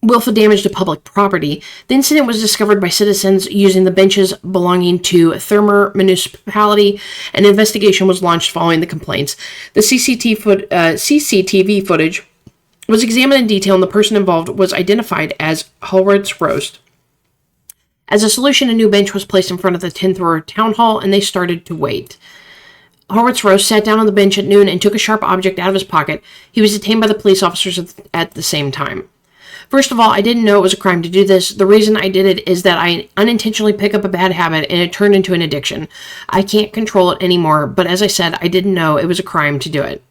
Willful damage to public property. The incident was discovered by citizens using the benches belonging to Thermer Municipality. An investigation was launched following the complaints. The CCTV footage was examined in detail, and the person involved was identified as Howard's Roast. As a solution, a new bench was placed in front of the 10th floor town hall, and they started to wait. Horowitz Roast sat down on the bench at noon and took a sharp object out of his pocket. He was detained by the police officers at the same time. First of all, I didn't know it was a crime to do this. The reason I did it is that I unintentionally picked up a bad habit and it turned into an addiction. I can't control it anymore, but as I said, I didn't know it was a crime to do it.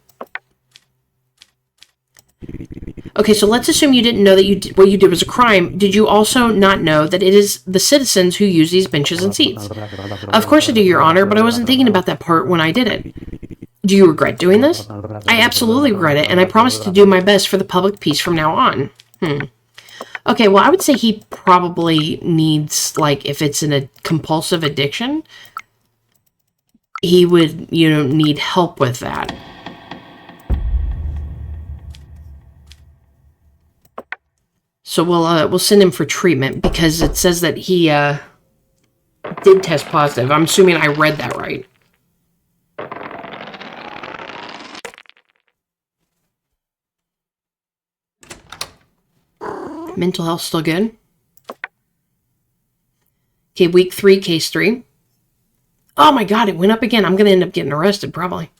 Okay, so let's assume you didn't know that what you did was a crime. Did you also not know that it is the citizens who use these benches and seats? Of course I do, Your Honor, but I wasn't thinking about that part when I did it. Do you regret doing this? I absolutely regret it, and I promise to do my best for the public peace from now on. Okay, well, I would say he probably needs, like, if it's a compulsive addiction, he would, need help with that. So we'll send him for treatment because it says that he did test positive. I'm assuming I read that right. Mental health still good. Okay, week 3, case 3. Oh my God, it went up again. I'm going to end up getting arrested probably.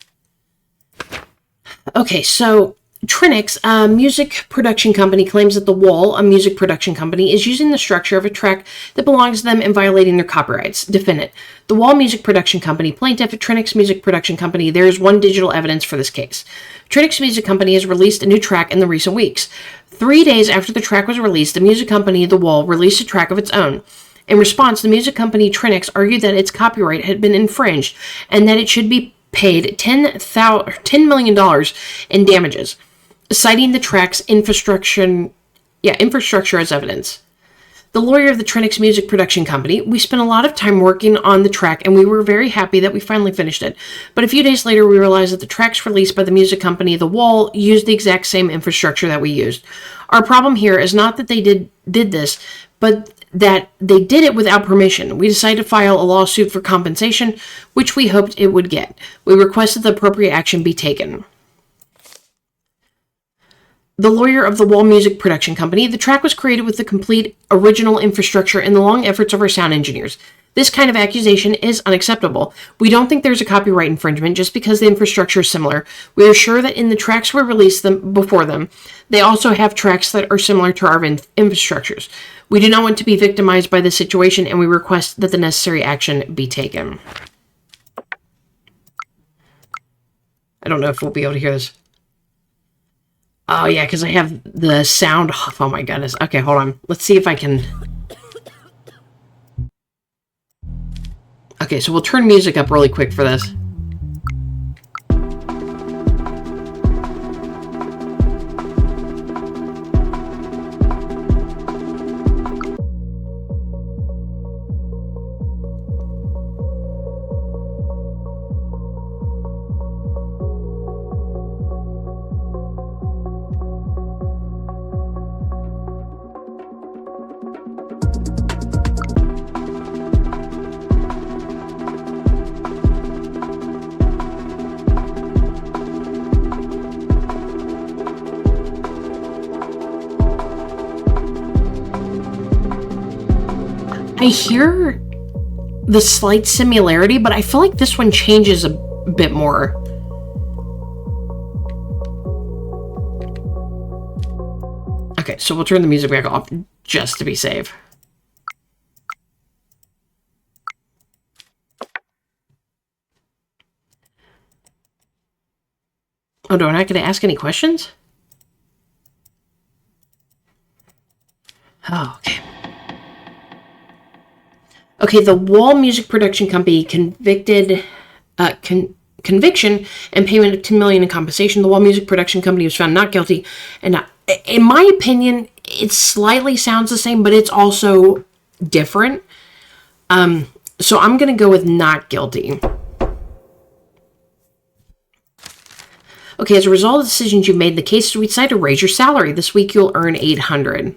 Okay, so Trinix, a music production company, claims that The Wall, a music production company, is using the structure of a track that belongs to them and violating their copyrights. Defendant, The Wall Music Production Company. Plaintiff, Trinix Music Production Company. There is one digital evidence for this case. Trinix Music Company has released a new track in the recent weeks. 3 days after the track was released, the music company The Wall released a track of its own. In response, the music company Trinix argued that its copyright had been infringed and that it should be paid $10 million in damages, citing the track's infrastructure as evidence. The lawyer of the Trinix Music Production Company, we spent a lot of time working on the track and we were very happy that we finally finished it. But a few days later, we realized that the tracks released by the music company The Wall used the exact same infrastructure that we used. Our problem here is not that they did this, but that they did it without permission. We decided to file a lawsuit for compensation, which we hoped it would get. We requested the appropriate action be taken. The lawyer of The Wall Music Production Company, the track was created with the complete original infrastructure and the long efforts of our sound engineers. This kind of accusation is unacceptable. We don't think there's a copyright infringement just because the infrastructure is similar. We are sure that in the tracks we released before them, they also have tracks that are similar to our infrastructures. We do not want to be victimized by this situation, and we request that the necessary action be taken. I don't know if we'll be able to hear this. Oh, yeah, because I have the sound off. Oh, my goodness. Okay, hold on. Let's see if I can... Okay, so we'll turn music up really quick for this. I hear the slight similarity, but I feel like this one changes a bit more. Okay, so we'll turn the music back off just to be safe. Oh, do I not get to ask any questions? Oh, okay. Okay, the Wall Music Production Company conviction and payment of $10 million in compensation. The Wall Music Production Company was found not guilty, and not, in my opinion, it slightly sounds the same, but it's also different. So I'm going to go with not guilty. Okay, as a result of the decisions you've made in the case, we decided to raise your salary. This week you'll earn $800.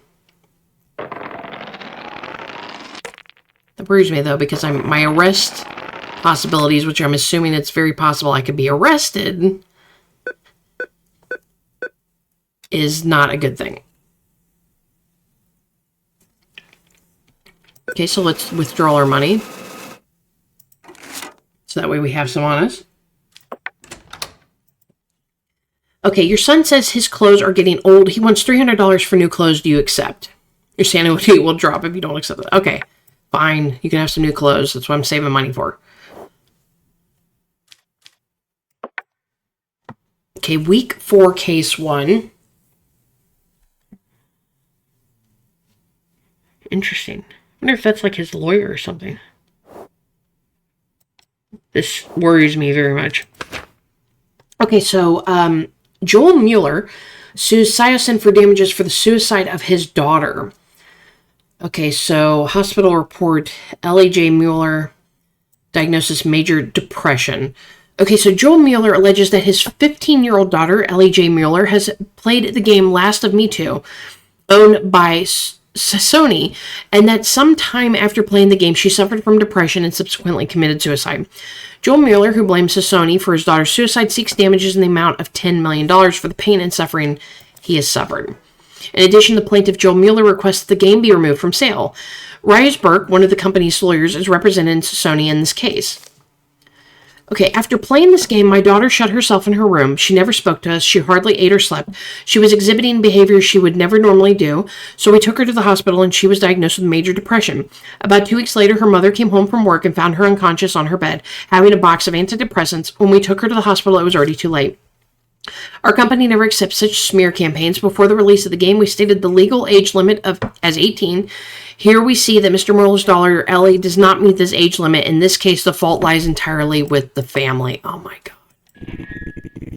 That worries me, though, because my arrest possibilities, which I'm assuming it's very possible I could be arrested, is not a good thing. Okay, so let's withdraw our money. So that way we have some on us. Okay, your son says his clothes are getting old. He wants $300 for new clothes. Do you accept? Your sanity will drop if you don't accept it. Okay, fine. You can have some new clothes. That's what I'm saving money for. Okay, week 4, case 1. Interesting. I wonder if that's like his lawyer or something. This worries me very much. Okay, so, Joel Mueller sues JudgeSim for damages for the suicide of his daughter. Okay, so hospital report, L.A.J. Mueller, diagnosis major depression. Okay, so Joel Mueller alleges that his 15-year-old daughter, L.A.J. Mueller, has played the game Last of Me 2, owned by Sony, and that sometime after playing the game, she suffered from depression and subsequently committed suicide. Joel Mueller, who blames Sony for his daughter's suicide, seeks damages in the amount of $10 million for the pain and suffering he has suffered. In addition, the plaintiff, Joel Mueller, requests the game be removed from sale. Ryers Burke, one of the company's lawyers, is representing Sony in this case. Okay, after playing this game, my daughter shut herself in her room. She never spoke to us. She hardly ate or slept. She was exhibiting behaviors she would never normally do, so we took her to the hospital and she was diagnosed with major depression. About 2 weeks later, her mother came home from work and found her unconscious on her bed, having a box of antidepressants. When we took her to the hospital, it was already too late. Our company never accepts such smear campaigns. Before the release of the game, we stated the legal age limit as 18. Here we see that Mr. Mueller's daughter, Ellie, does not meet this age limit. In this case, the fault lies entirely with the family. Oh my God.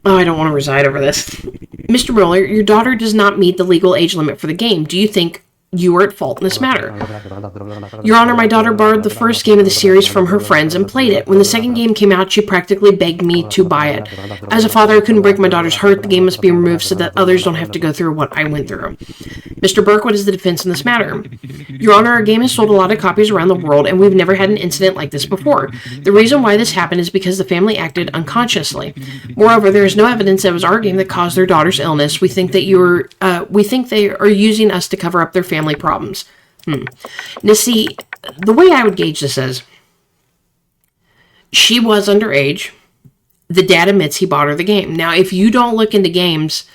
Oh, I don't want to reside over this. Mr. Mueller, your daughter does not meet the legal age limit for the game. Do you think you are at fault in this matter? Your Honor, my daughter borrowed the first game of the series from her friends and played it. When the second game came out, she practically begged me to buy it. As a father, I couldn't break my daughter's heart. The game must be removed so that others don't have to go through what I went through. Mr. Burke, what is the defense in this matter? Your Honor, our game has sold a lot of copies around the world, and we've never had an incident like this before. The reason why this happened is because the family acted unconsciously. Moreover, there is no evidence that it was our game that caused their daughter's illness. We think they are using us to cover up their family problems. Now, see, the way I would gauge this is, she was underage. The dad admits he bought her the game. Now, if you don't look into games,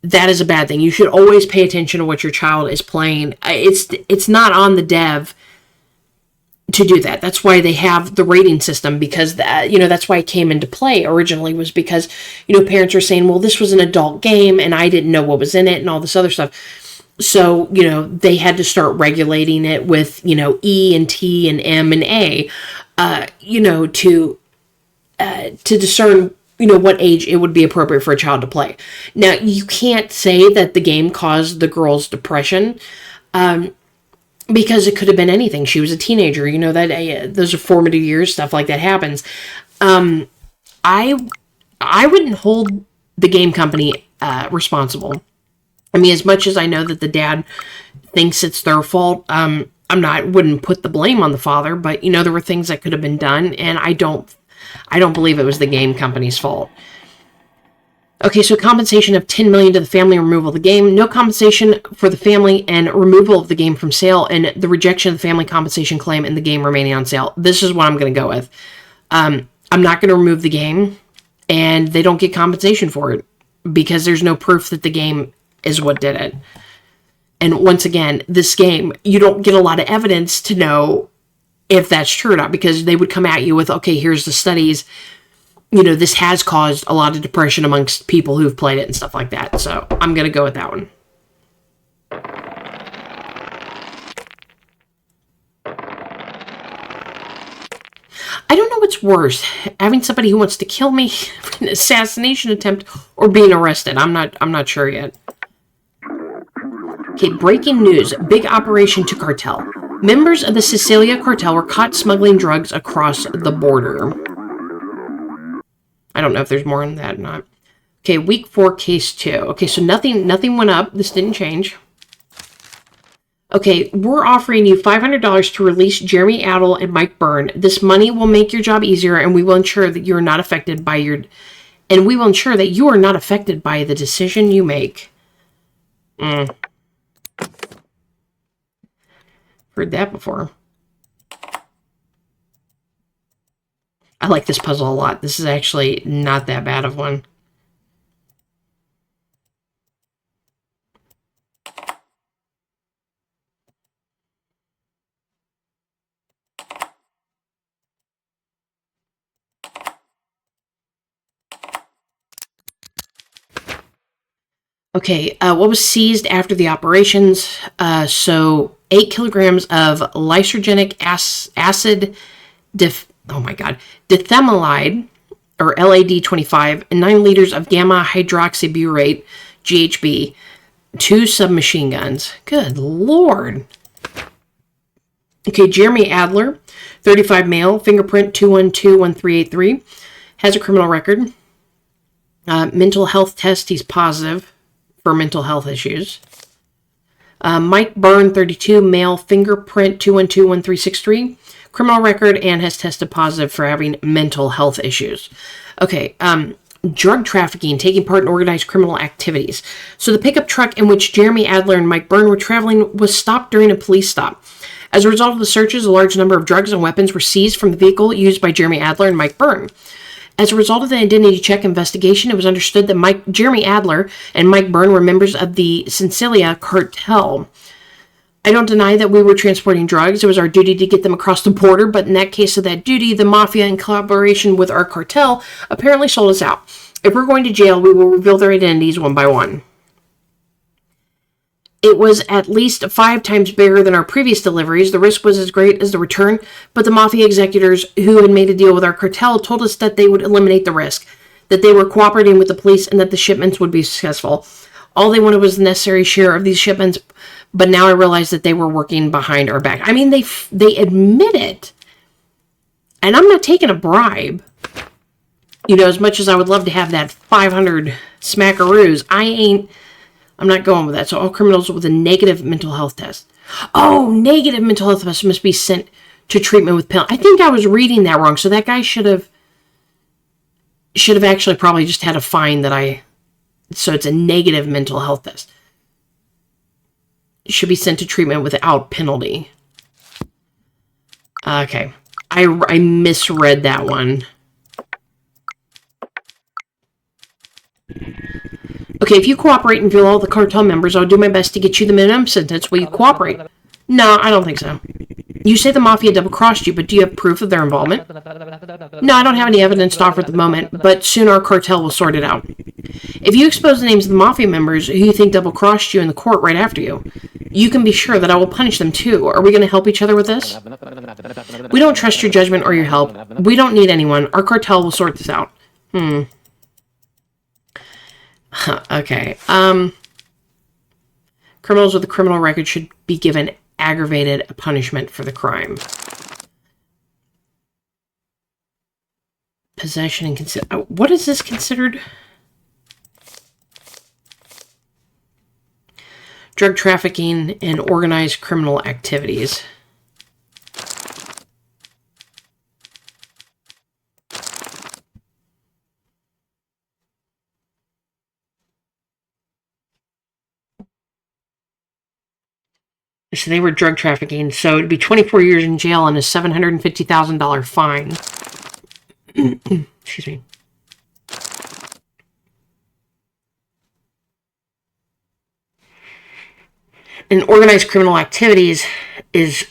that is a bad thing. You should always pay attention to what your child is playing. It's not on the dev to do that. That's why they have the rating system, because that's why it came into play originally, was because, parents are saying, well, this was an adult game and I didn't know what was in it and all this other stuff. So, they had to start regulating it with, E and T and M and A, to discern, what age it would be appropriate for a child to play. Now, you can't say that the game caused the girl's depression, because it could have been anything. She was a teenager, that those are formative years, stuff like that happens. I wouldn't hold the game company responsible. I mean, as much as I know that the dad thinks it's their fault, wouldn't put the blame on the father, but there were things that could have been done, and I don't believe it was the game company's fault. Okay, so compensation of $10 million to the family, removal of the game. No compensation for the family and removal of the game from sale, and the rejection of the family compensation claim and the game remaining on sale. This is what I'm going to go with. I'm not going to remove the game, and they don't get compensation for it because there's no proof that the game is what did it. And once again, this game, you don't get a lot of evidence to know if that's true or not, because they would come at you with, okay, here's the studies. You know, this has caused a lot of depression amongst people who've played it and stuff like that. So I'm going to go with that one. I don't know what's worse, having somebody who wants to kill me, an assassination attempt, or being arrested. I'm not sure yet. Okay, breaking news. Big operation to cartel. Members of the Sicilia cartel were caught smuggling drugs across the border. I don't know if there's more in that or not. Okay, week 4, case 2. Okay, so nothing went up. This didn't change. Okay, we're offering you $500 to release Jeremy Adel and Mike Byrne. This money will make your job easier, and we will ensure that you are not affected by the decision you make. Heard that before. I like this puzzle a lot. This is actually not that bad of one. Okay, what was seized after the operations? So 8 kilograms of lysogenic acid dithamelide, or LAD-25, and 9 liters of gamma hydroxybutyrate, GHB, 2 submachine guns. Good Lord. Okay, Jeremy Adler, 35 male, fingerprint 2121383, has a criminal record. Mental health test, he's positive for mental health issues. Mike Byrne, 32, male, fingerprint 2121363, criminal record, and has tested positive for having mental health issues. Okay, drug trafficking, taking part in organized criminal activities. So the pickup truck in which Jeremy Adler and Mike Byrne were traveling was stopped during a police stop. As a result of the searches, a large number of drugs and weapons were seized from the vehicle used by Jeremy Adler and Mike Byrne. As a result of the identity check investigation, it was understood that Jeremy Adler and Mike Byrne were members of the Sicilia cartel. I don't deny that we were transporting drugs. It was our duty to get them across the border, but in that case of that duty, the mafia, in collaboration with our cartel, apparently sold us out. If we're going to jail, we will reveal their identities one by one. It was at least 5 times bigger than our previous deliveries. The risk was as great as the return, but the mafia executors who had made a deal with our cartel told us that they would eliminate the risk, that they were cooperating with the police, and that the shipments would be successful. All they wanted was the necessary share of these shipments, but now I realize that they were working behind our back. I mean, they admit it. And I'm not taking a bribe. You know, as much as I would love to have that 500 smackaroos, I'm not going with that. So all criminals with a negative mental health test. Oh, negative mental health test must be sent to treatment with penalty. I think I was reading that wrong. So that guy should have actually probably just had a fine so it's a negative mental health test. It should be sent to treatment without penalty. Okay. I misread that one. Okay, if you cooperate and reveal all the cartel members, I'll do my best to get you the minimum sentence. Will you cooperate? No, I don't think so. You say the mafia double-crossed you, but do you have proof of their involvement? No, I don't have any evidence to offer at the moment, but soon our cartel will sort it out. If you expose the names of the mafia members who you think double-crossed you in the court right after you, you can be sure that I will punish them too. Are we going to help each other with this? We don't trust your judgment or your help. We don't need anyone. Our cartel will sort this out. Okay. Criminals with a criminal record should be given aggravated punishment for the crime. Possession and what is this considered? Drug trafficking and organized criminal activities. So they were drug trafficking. So it'd be 24 years in jail and a $750,000 fine. Excuse me. And organized criminal activities is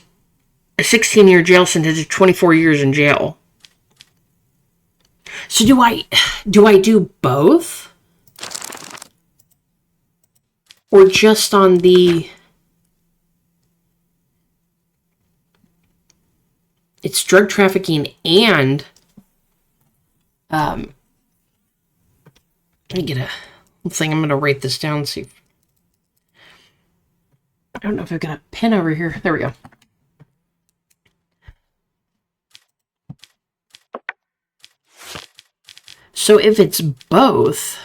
a 16-year jail sentence of 24 years in jail. So do I do both? Or just on the... It's drug trafficking and... let me get a thing. I'm going to write this down and see. I don't know if I've got a pen over here. There we go. So if it's both,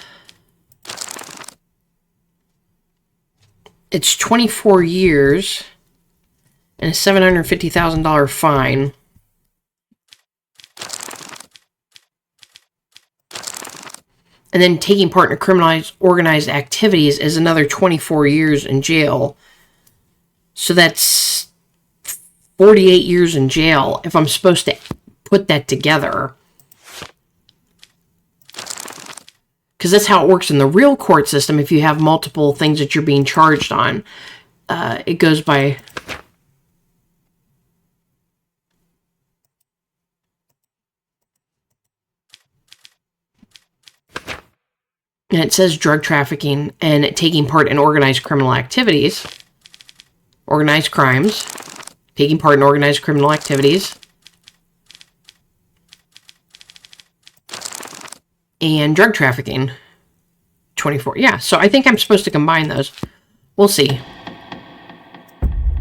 it's 24 years and a $750,000 fine. And then taking part in criminalized organized activities is another 24 years in jail. So that's 48 years in jail if I'm supposed to put that together. Because that's how it works in the real court system. If you have multiple things that you're being charged on, it goes by... And it says drug trafficking and taking part in organized criminal activities. Organized crimes. Taking part in organized criminal activities. And drug trafficking. 24. Yeah, so I think I'm supposed to combine those. We'll see.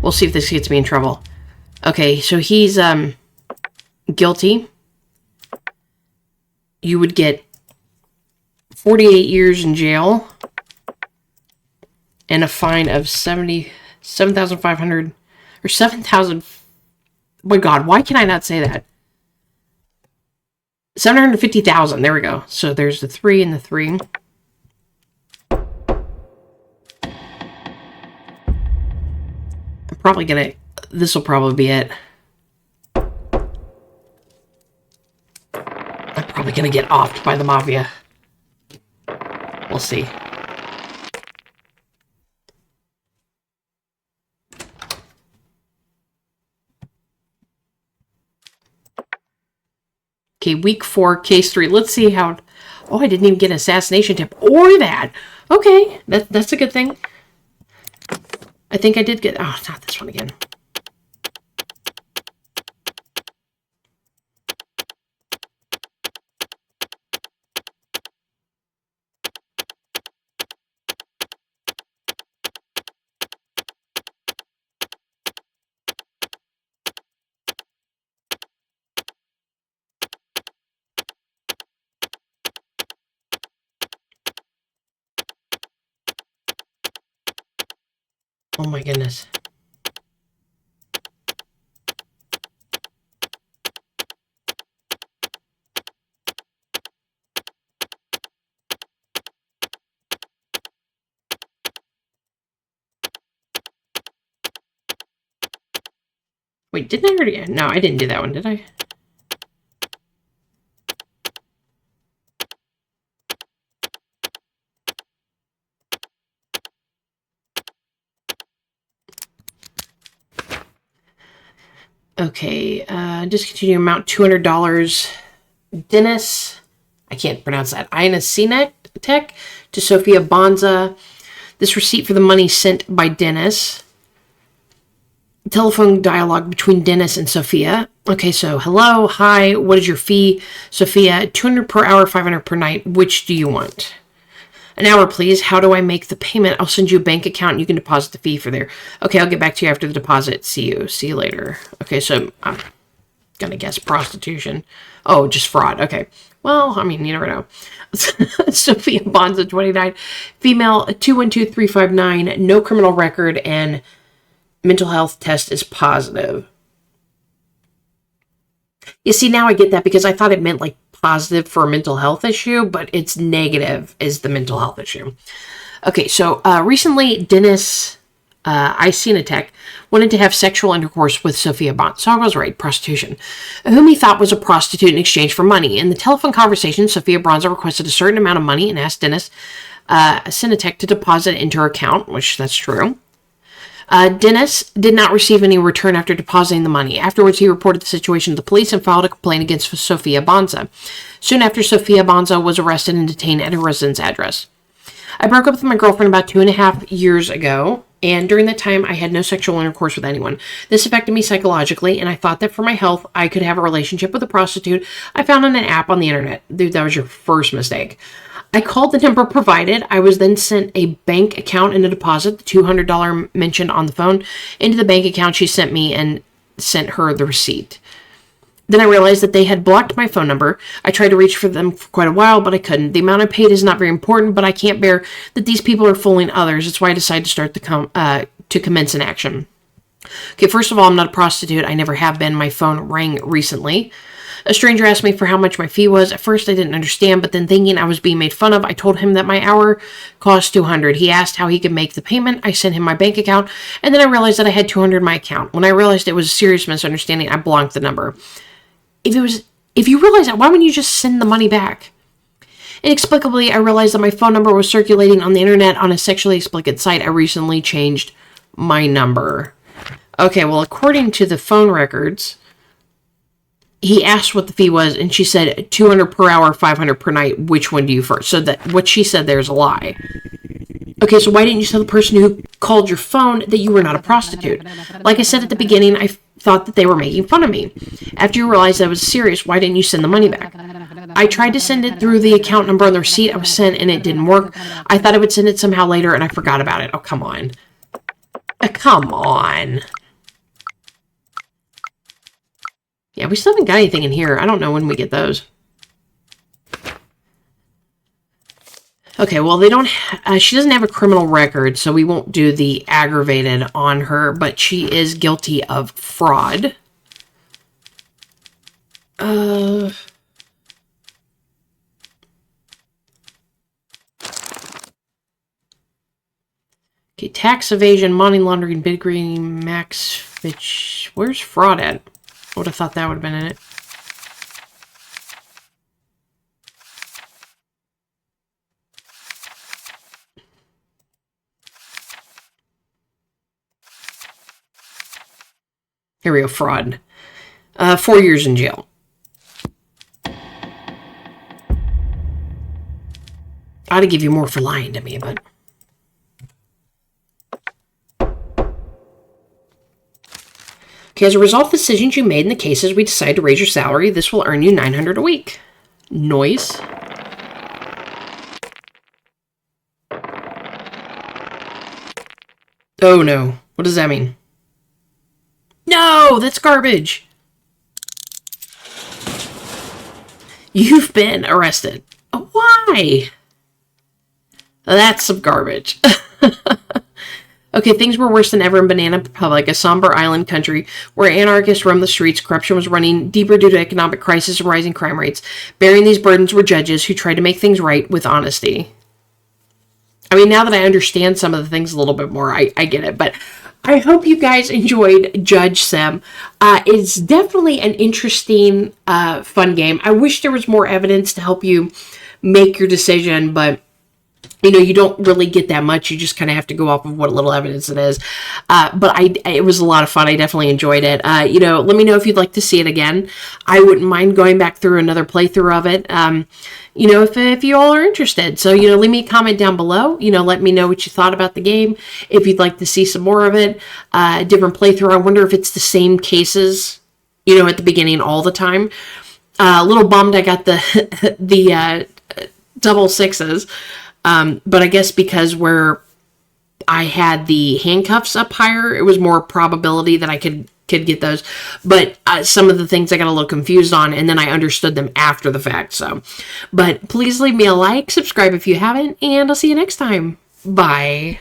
We'll see if this gets me in trouble. Okay, so he's guilty. You would get 48 years in jail and a fine of 7,500 or 7,000. Oh my God, why can I not say that? 750,000. There we go. So there's the 3 and the 3. I'm probably gonna... This will probably be it. I'm probably gonna get offed by the mafia. We'll see. Okay, week 4, case 3. Let's see how... Oh, I didn't even get an assassination tip or that. Okay, that's a good thing. I think I did get... Oh, not this one again. Oh my goodness. Wait, didn't I already... No, I didn't do that one, did I? Okay, discontinue amount $200. Dennis, I can't pronounce that. Inasinek Tech to Sophia Bonza. This receipt for the money sent by Dennis. Telephone dialogue between Dennis and Sophia. Okay, so hello, hi, what is your fee? Sophia, 200 per hour, 500 per night. Which do you want? An hour, please. How do I make the payment? I'll send you a bank account and you can deposit the fee for there. Okay, I'll get back to you after the deposit. See you. See you later. Okay, so I'm going to guess prostitution. Oh, just fraud. Okay. Well, I mean, you never know. Sophia Bonza, 29. Female, 212359. No criminal record and mental health test is positive. You see, now I get that because I thought it meant like positive for a mental health issue, but it's negative is the mental health issue. Okay, so recently Dennis Icinatech wanted to have sexual intercourse with Sophia Bonza. So I was right, prostitution, whom he thought was a prostitute in exchange for money. In the telephone conversation, Sophia Bonza requested a certain amount of money and asked Dennis Icinatech to deposit it into her account, which that's true. Dennis did not receive any return after depositing the money. Afterwards, he reported the situation to the police and filed a complaint against Sophia Bonza. Soon after, Sophia Bonza was arrested and detained at her residence address. I broke up with my girlfriend about 2.5 years ago, and during that time, I had no sexual intercourse with anyone. This affected me psychologically, and I thought that for my health, I could have a relationship with a prostitute I found on an app on the internet. Dude, that was your first mistake. I called the number provided. I was then sent a bank account and a deposit, the $200 mentioned on the phone, into the bank account she sent me and sent her the receipt. Then I realized that they had blocked my phone number. I tried to reach for them for quite a while, but I couldn't. The amount I paid is not very important, but I can't bear that these people are fooling others. That's why I decided to start to commence an action. Okay, first of all, I'm not a prostitute. I never have been. My phone rang recently. A stranger asked me for how much my fee was. At first, I didn't understand, but then thinking I was being made fun of, I told him that my hour cost $200. He asked how he could make the payment. I sent him my bank account, and then I realized that I had $200 in my account. When I realized it was a serious misunderstanding, I blocked the number. If you realize that, why wouldn't you just send the money back? Inexplicably, I realized that my phone number was circulating on the internet on a sexually explicit site. I recently changed my number. Okay, well, according to the phone records, he asked what the fee was, and she said $200 per hour, $500 per night. Which one do you first? So that what she said there is a lie. Okay, so why didn't you tell the person who called your phone that you were not a prostitute? Like I said at the beginning, I thought that they were making fun of me. After you realized that was serious, why didn't you send the money back? I tried to send it through the account number on the receipt I was sent, and it didn't work. I thought I would send it somehow later, and I forgot about it. Oh, come on. Come on. Yeah, we still haven't got anything in here. I don't know when we get those. Okay, well, they don't. She doesn't have a criminal record, so we won't do the aggravated on her, but she is guilty of fraud. Okay, tax evasion, money laundering, bid green, max fitch. Where's fraud at? I would have thought that would have been in it. Here we go, fraud. 4 years in jail. I ought to give you more for lying to me, but... Okay, as a result of the decisions you made in the cases, we decided to raise your salary. This will earn you $900 a week. Noise. Oh no. What does that mean? No, that's garbage. You've been arrested. Why? That's some garbage. Okay, things were worse than ever in Banana Republic, a somber island country where anarchists roamed the streets. Corruption was running deeper due to economic crisis and rising crime rates. Bearing these burdens were judges who tried to make things right with honesty. I mean, now that I understand some of the things a little bit more, I get it. But I hope you guys enjoyed JudgeSim. It's definitely an interesting, fun game. I wish there was more evidence to help you make your decision, but you know, you don't really get that much. You just kind of have to go off of what little evidence it is. But it was a lot of fun. I definitely enjoyed it. You know, let me know if you'd like to see it again. I wouldn't mind going back through another playthrough of it. You know, if you all are interested. So, you know, leave me a comment down below. You know, let me know what you thought about the game. If you'd like to see some more of it, a different playthrough. I wonder if it's the same cases, you know, at the beginning all the time. A little bummed I got the double sixes. But I guess because where I had the handcuffs up higher, it was more probability that I could get those. But some of the things I got a little confused on, and then I understood them after the fact. So, but please leave me a like, subscribe if you haven't, and I'll see you next time. Bye.